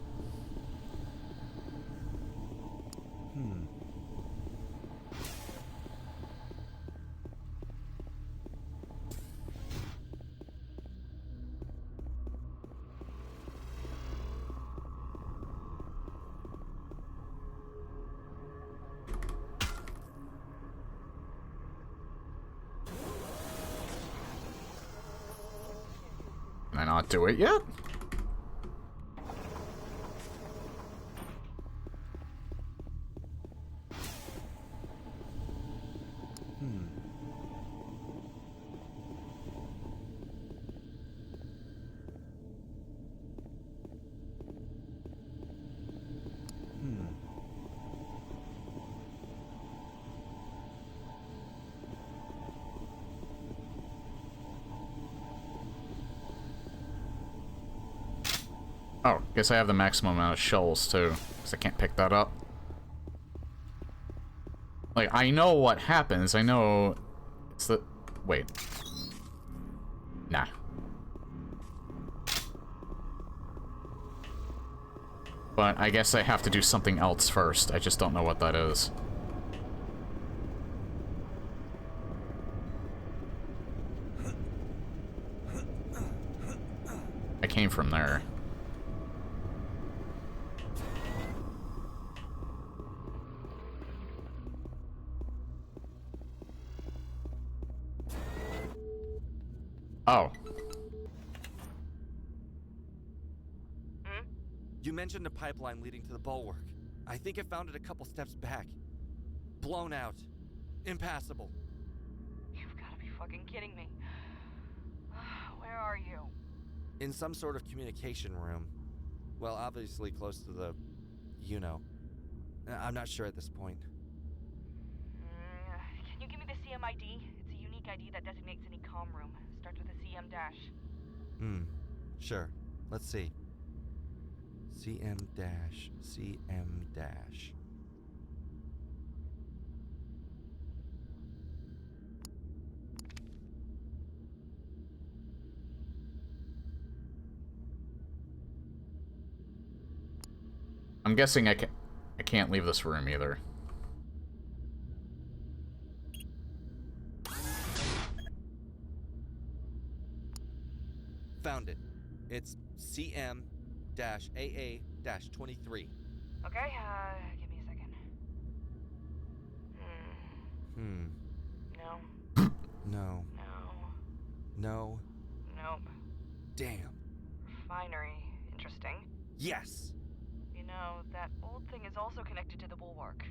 Can I not do it yet? Oh, guess I have the maximum amount of shells, too. Because I can't pick that up. Like, I know what happens. I know... It's the... Wait. Nah. But I guess I have to do something else first. I just don't know what that is. I came from there. Oh. You mentioned a pipeline leading to the bulwark. I think I found it a couple steps back. Blown out. Impassable. You've got to be fucking kidding me. Where are you? In some sort of communication room. Well, obviously close to the... you know. I'm not sure at this point. Can you give me the CM ID? It's a unique ID that designates any comm room. Starts with a CM dash. Sure. Let's see. CM dash. CM dash. I'm guessing I can't leave this room either. Found it. It's CM dash AA dash 23. Okay, give me a second. No. No. No. No. Nope. Damn. Refinery. Interesting. Yes! You know, that old thing is also connected to the bulwark.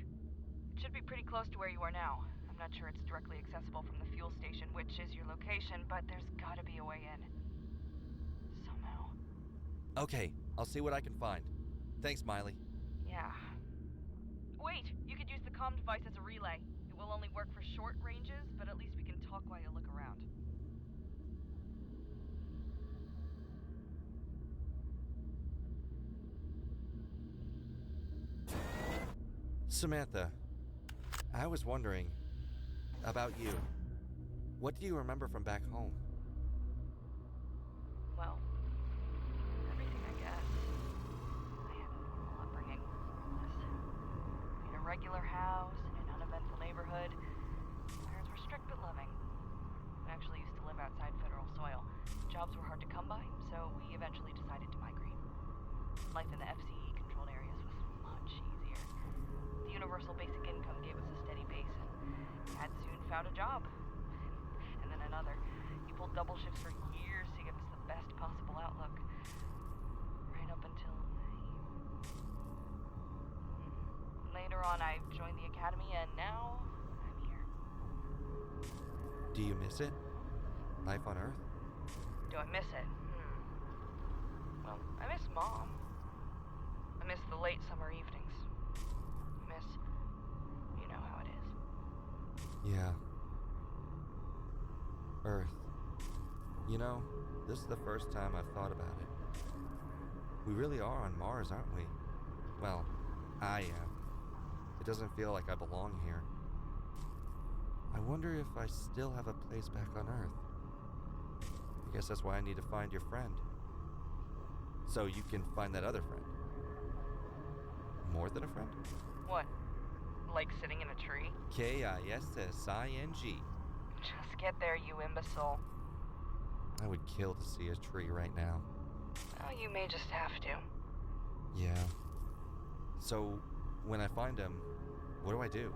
It should be pretty close to where you are now. I'm not sure it's directly accessible from the fuel station, which is your location, but there's gotta be a way in. Somehow. Okay, I'll see what I can find. Thanks, Miley. Yeah. Wait, you could use the comm device as a relay. It will only work for short ranges, but at least we can talk while you look around. Samantha, I was wondering about you. What do you remember from back home? Well, everything, I guess. I had a normal upbringing. In a regular house, in an uneventful neighborhood. My parents were strict but loving. I actually used to live outside federal soil. Jobs were hard to come by, so we eventually decided to migrate. Life in the FCE-controlled areas was much easier. The universal basic income gave us a steady base, and Dad soon found a job. And then another. He pulled double shifts for years to give us the best possible outlook. Right up until later on, I joined the academy, and now I'm here. Do you miss it? Life on Earth? Do I miss it? I miss Mom. I miss the late summer evenings. I miss... you know how it is. Yeah. Earth. You know, this is the first time I've thought about it. We really are on Mars, aren't we? Well, I am. It doesn't feel like I belong here. I wonder if I still have a place back on Earth. I guess that's why I need to find your friend. So you can find that other friend. More than a friend? What? Like sitting in a tree? K-I-S-S-I-N-G. Just get there, you imbecile. I would kill to see a tree right now. Oh, you may just have to. Yeah. So, when I find him, what do I do?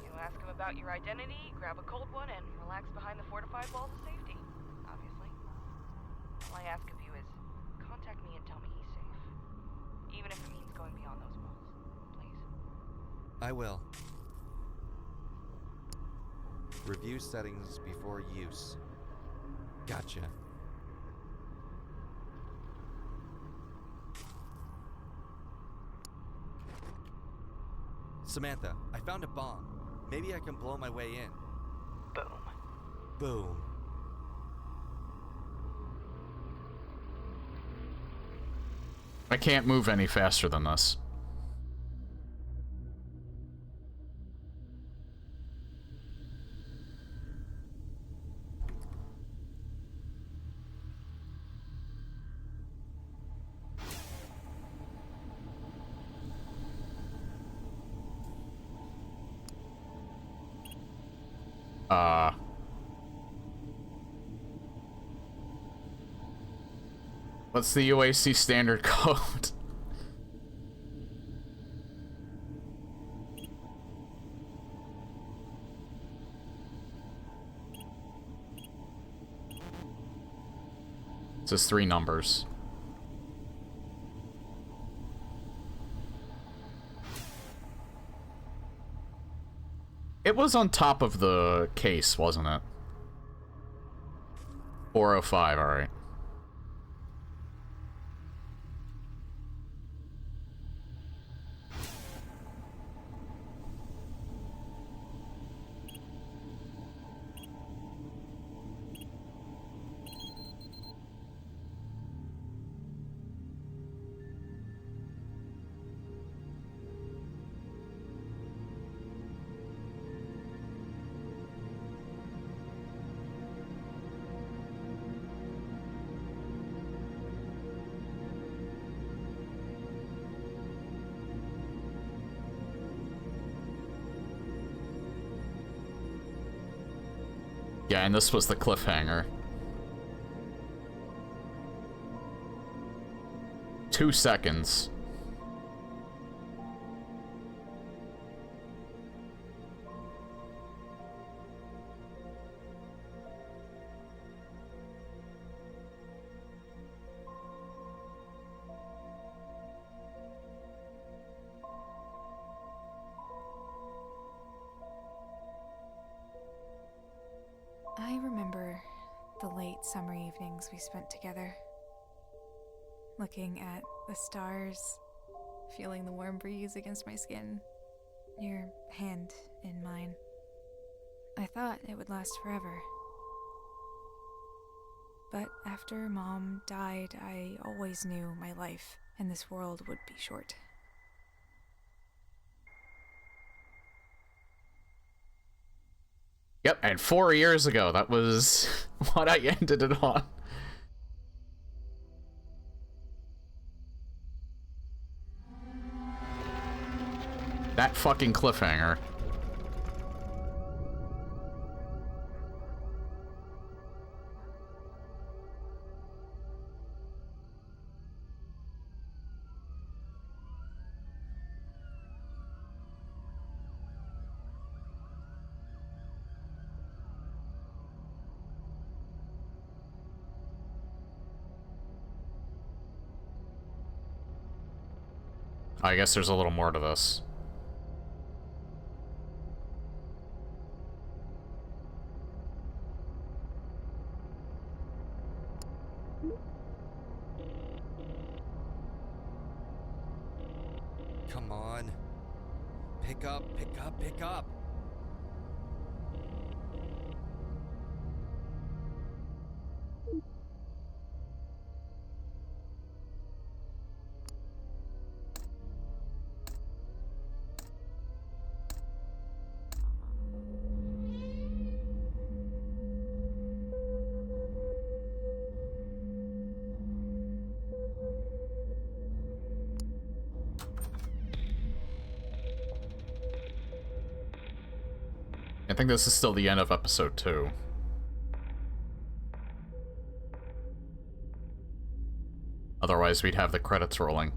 You ask him about your identity, grab a cold one, and relax behind the fortified walls of safety. Obviously. All I ask of you is, contact me and tell me he's safe. Even if it means going beyond those walls. Please. I will. Review settings before use. Gotcha. Samantha, I found a bomb. Maybe I can blow my way in. Boom. Boom. I can't move any faster than this. What's the UAC standard code? It says 3 numbers. It was on top of the case, wasn't it? 405, alright. Yeah, and this was the cliffhanger. 2 seconds. I remember the late summer evenings we spent together, looking at the stars, feeling the warm breeze against my skin, your hand in mine. I thought it would last forever. But after Mom died, I always knew my life in this world would be short. Yep, and 4 years ago, that was what I ended it on. That fucking cliffhanger. I guess there's a little more to this. Pick up, pick up, pick up. I think this is still the end of episode 2. Otherwise, we'd have the credits rolling.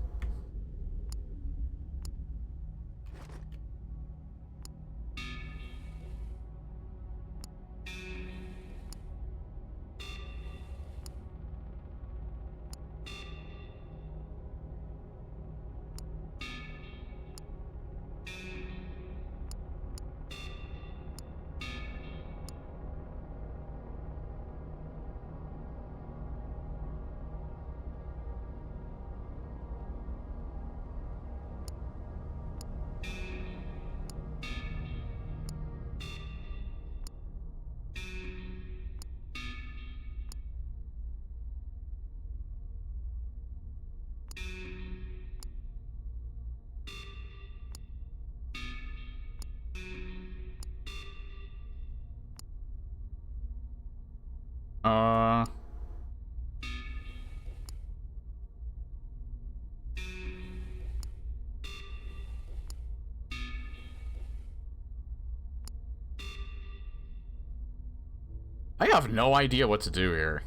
I have no idea what to do here.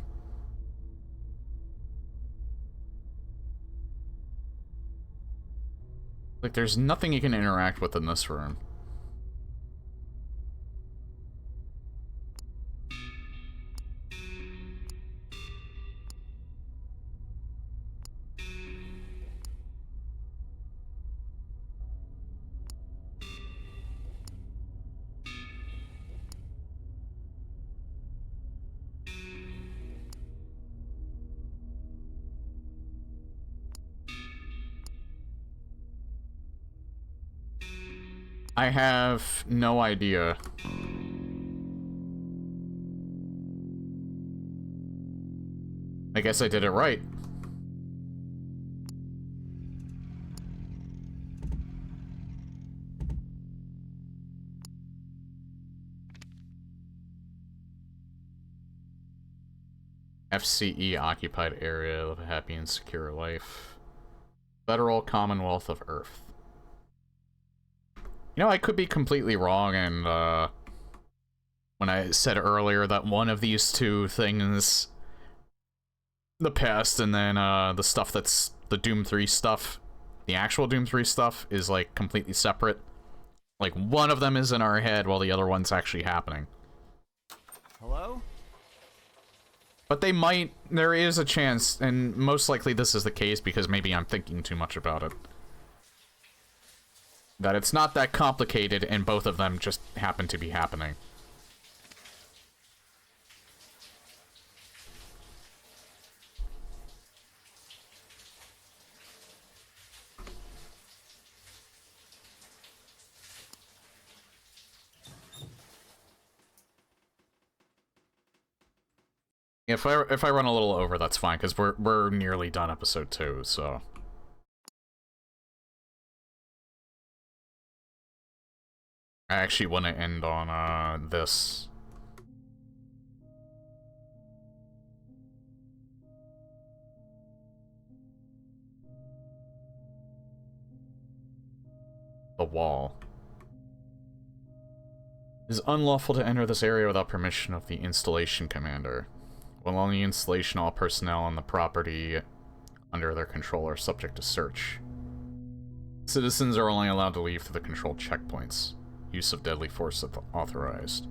Like, there's nothing you can interact with in this room. I have no idea. I guess I did it right. FCE occupied area, live a happy and secure life. Federal Commonwealth of Earth. You know, I could be completely wrong, and when I said earlier that one of these two things, the past and then the stuff that's the Doom 3 stuff, the actual Doom 3 stuff, is like completely separate. Like, one of them is in our head while the other one's actually happening. Hello? But they might, there is a chance, and most likely this is the case because maybe I'm thinking too much about it, that it's not that complicated and both of them just happen to be happening. If I run a little over, that's fine, because we're nearly done episode 2, so. I actually want to end on this. The wall. It is unlawful to enter this area without permission of the installation commander. While on the installation, all personnel on the property under their control are subject to search. Citizens are only allowed to leave through the controlled checkpoints. Use of deadly force if authorized.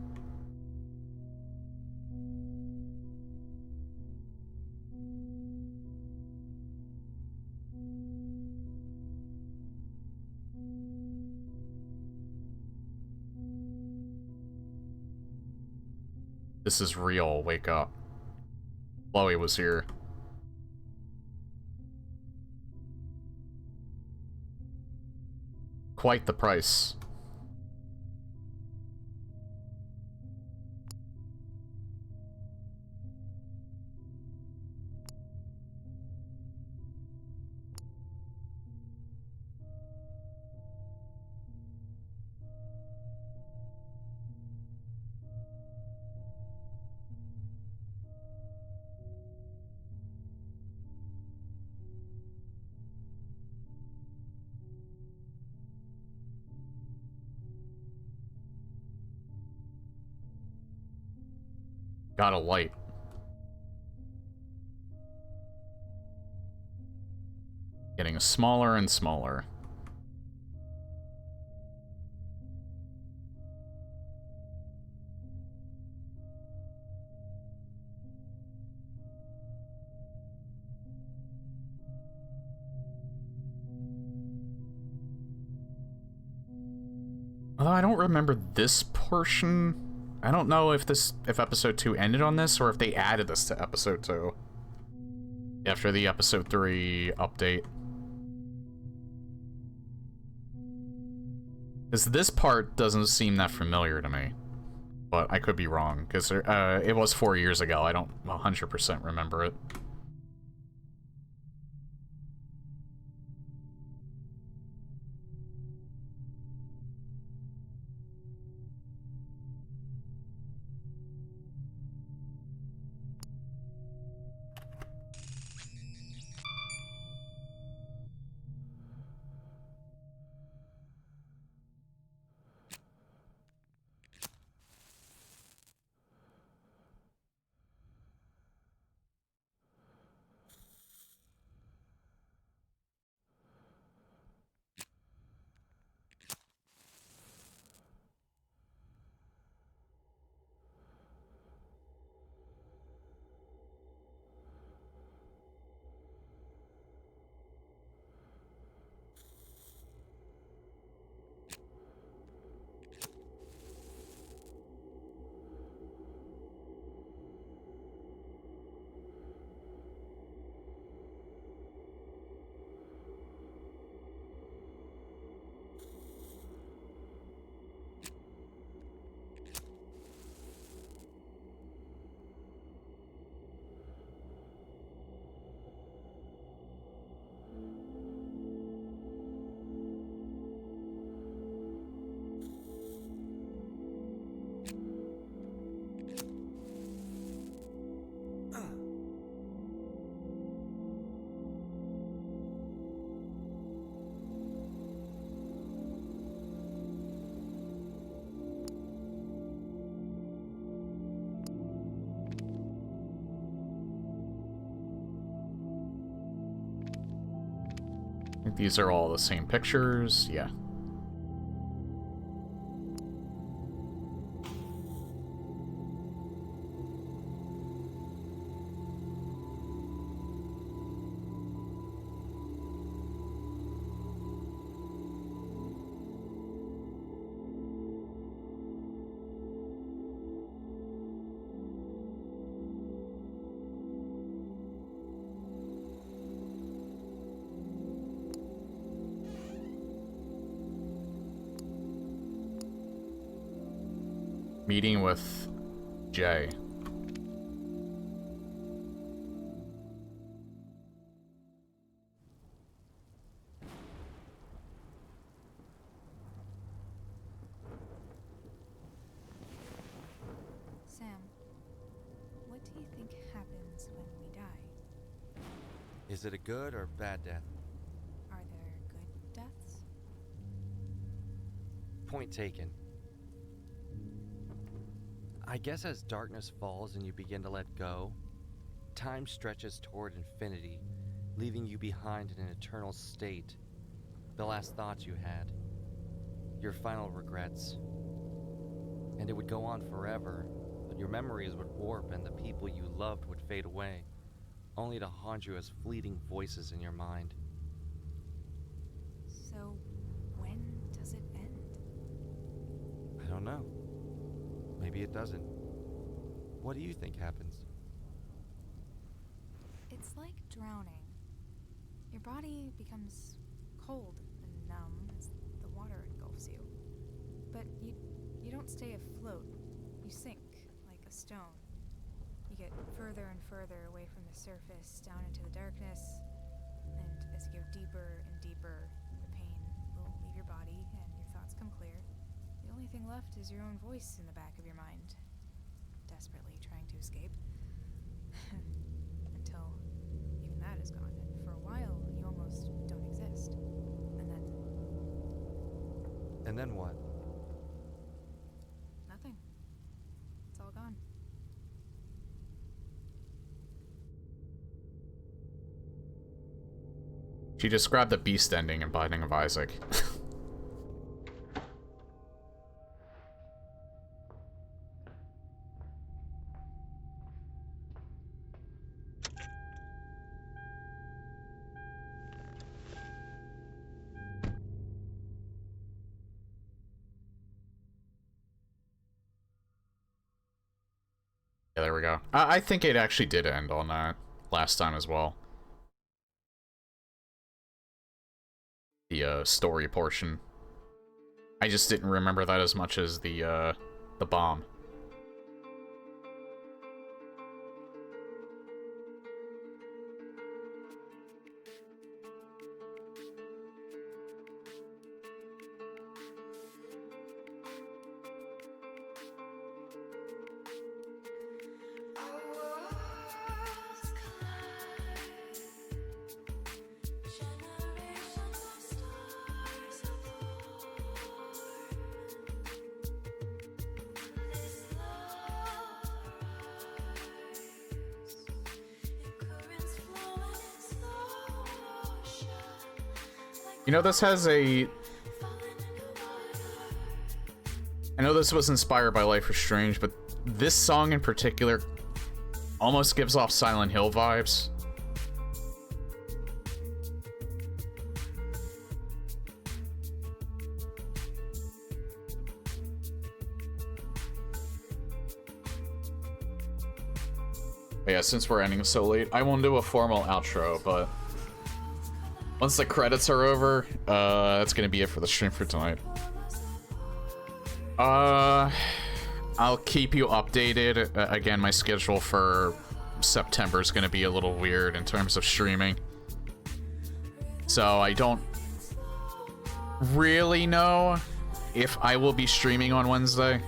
This is real, wake up. Chloe was here. Quite the price. Got a light. Getting smaller and smaller. Although I don't remember this portion. I don't know if episode 2 ended on this or if they added this to episode 2 after the episode 3 update. Because this part doesn't seem that familiar to me, but I could be wrong because it was 4 years ago. I don't 100% remember it. I think these are all the same pictures. Yeah. Meeting with Jay. Sam, what do you think happens when we die? Is it a good or bad death? Are there good deaths? Point taken. I guess as darkness falls and you begin to let go, time stretches toward infinity, leaving you behind in an eternal state. The last thoughts you had, your final regrets. And it would go on forever, but your memories would warp and the people you loved would fade away, only to haunt you as fleeting voices in your mind. So, when does it end? I don't know. Maybe it doesn't. What do you think happens? It's like drowning. Your body becomes cold and numb as the water engulfs you. But you don't stay afloat. You sink like a stone. You get further and further away from the surface, down into the darkness. And as you go deeper and deeper, the pain will leave your body and your thoughts come clear. The only thing left is your own voice in the back of your mind, desperately trying to escape. Until even that is gone, and for a while, you almost don't exist. And then... And then what? nothing. It's all gone. She described the beast ending in Binding of Isaac. Yeah, there we go. I think it actually did end on that last time as well. The story portion. I just didn't remember that as much as the bomb. You know, this has a... I know this was inspired by Life is Strange, but this song in particular almost gives off Silent Hill vibes. But yeah, since we're ending so late, I won't do a formal outro, but... once the credits are over, that's gonna be it for the stream for tonight. I'll keep you updated. Again, my schedule for September is gonna be a little weird in terms of streaming. So I don't really know if I will be streaming on Wednesday.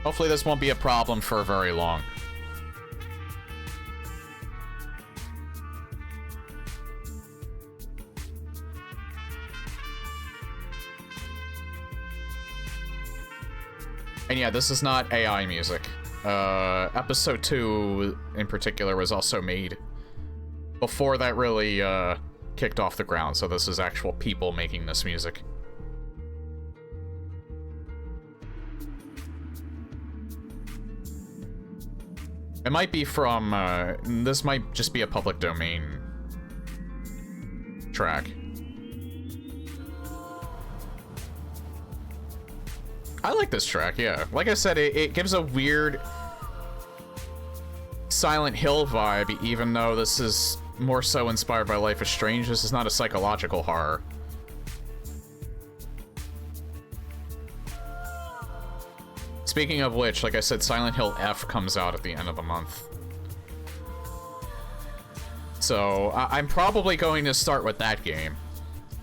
Hopefully this won't be a problem for very long. And yeah, this is not AI music. Episode 2 in particular was also made before that really kicked off the ground, so this is actual people making this music. It might be from, this might just be a public domain track. I like this track, yeah. Like I said, it gives a weird Silent Hill vibe, even though this is more so inspired by Life is Strange. This is not a psychological horror. Speaking of which, like I said, Silent Hill F comes out at the end of the month. So, I'm probably going to start with that game.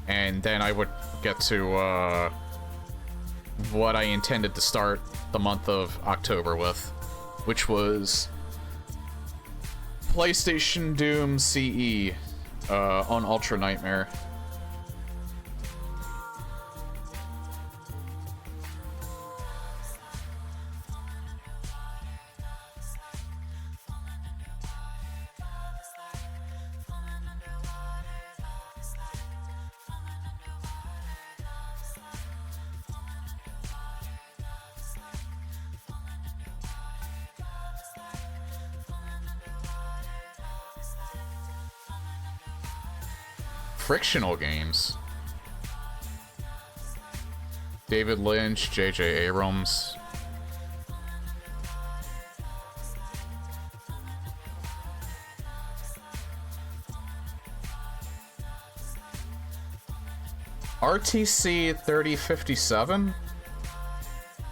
And then I would get to, what I intended to start the month of October with. Which was... PlayStation Doom CE, on Ultra Nightmare. Frictional games. David Lynch, J.J. Abrams. RTC 3057?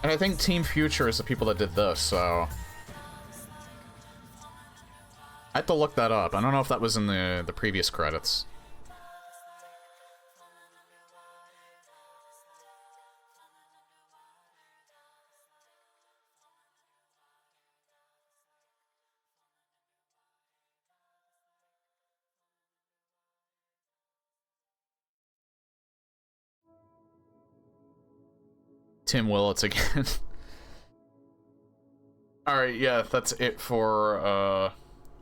And I think Team Future is the people that did this, so... I have to look that up. I don't know if that was in the previous credits. Tim Willits again. Alright, yeah, that's it for,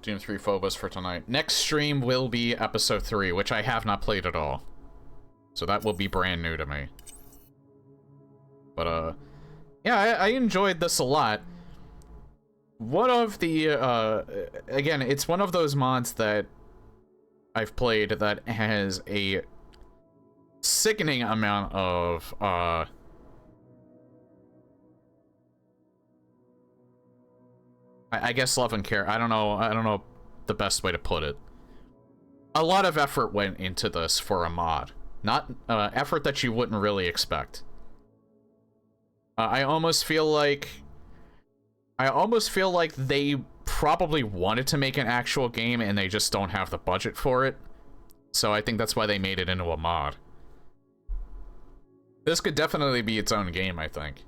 Doom 3 Phobos for tonight. Next stream will be episode 3, which I have not played at all. So that will be brand new to me. But, yeah, I enjoyed this a lot. One of the, again, it's one of those mods that I've played that has a sickening amount of, I guess love and care. I don't know the best way to put it. A lot of effort went into this for a mod. Not, effort that you wouldn't really expect. I almost feel like they probably wanted to make an actual game and they just don't have the budget for it. So I think that's why they made it into a mod. This could definitely be its own game, I think.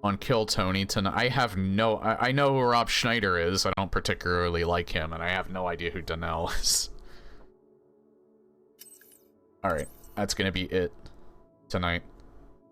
On Kill Tony tonight. I have no... I know who Rob Schneider is. I don't particularly like him, and I have no idea who Donnell is. Alright, that's gonna be it tonight.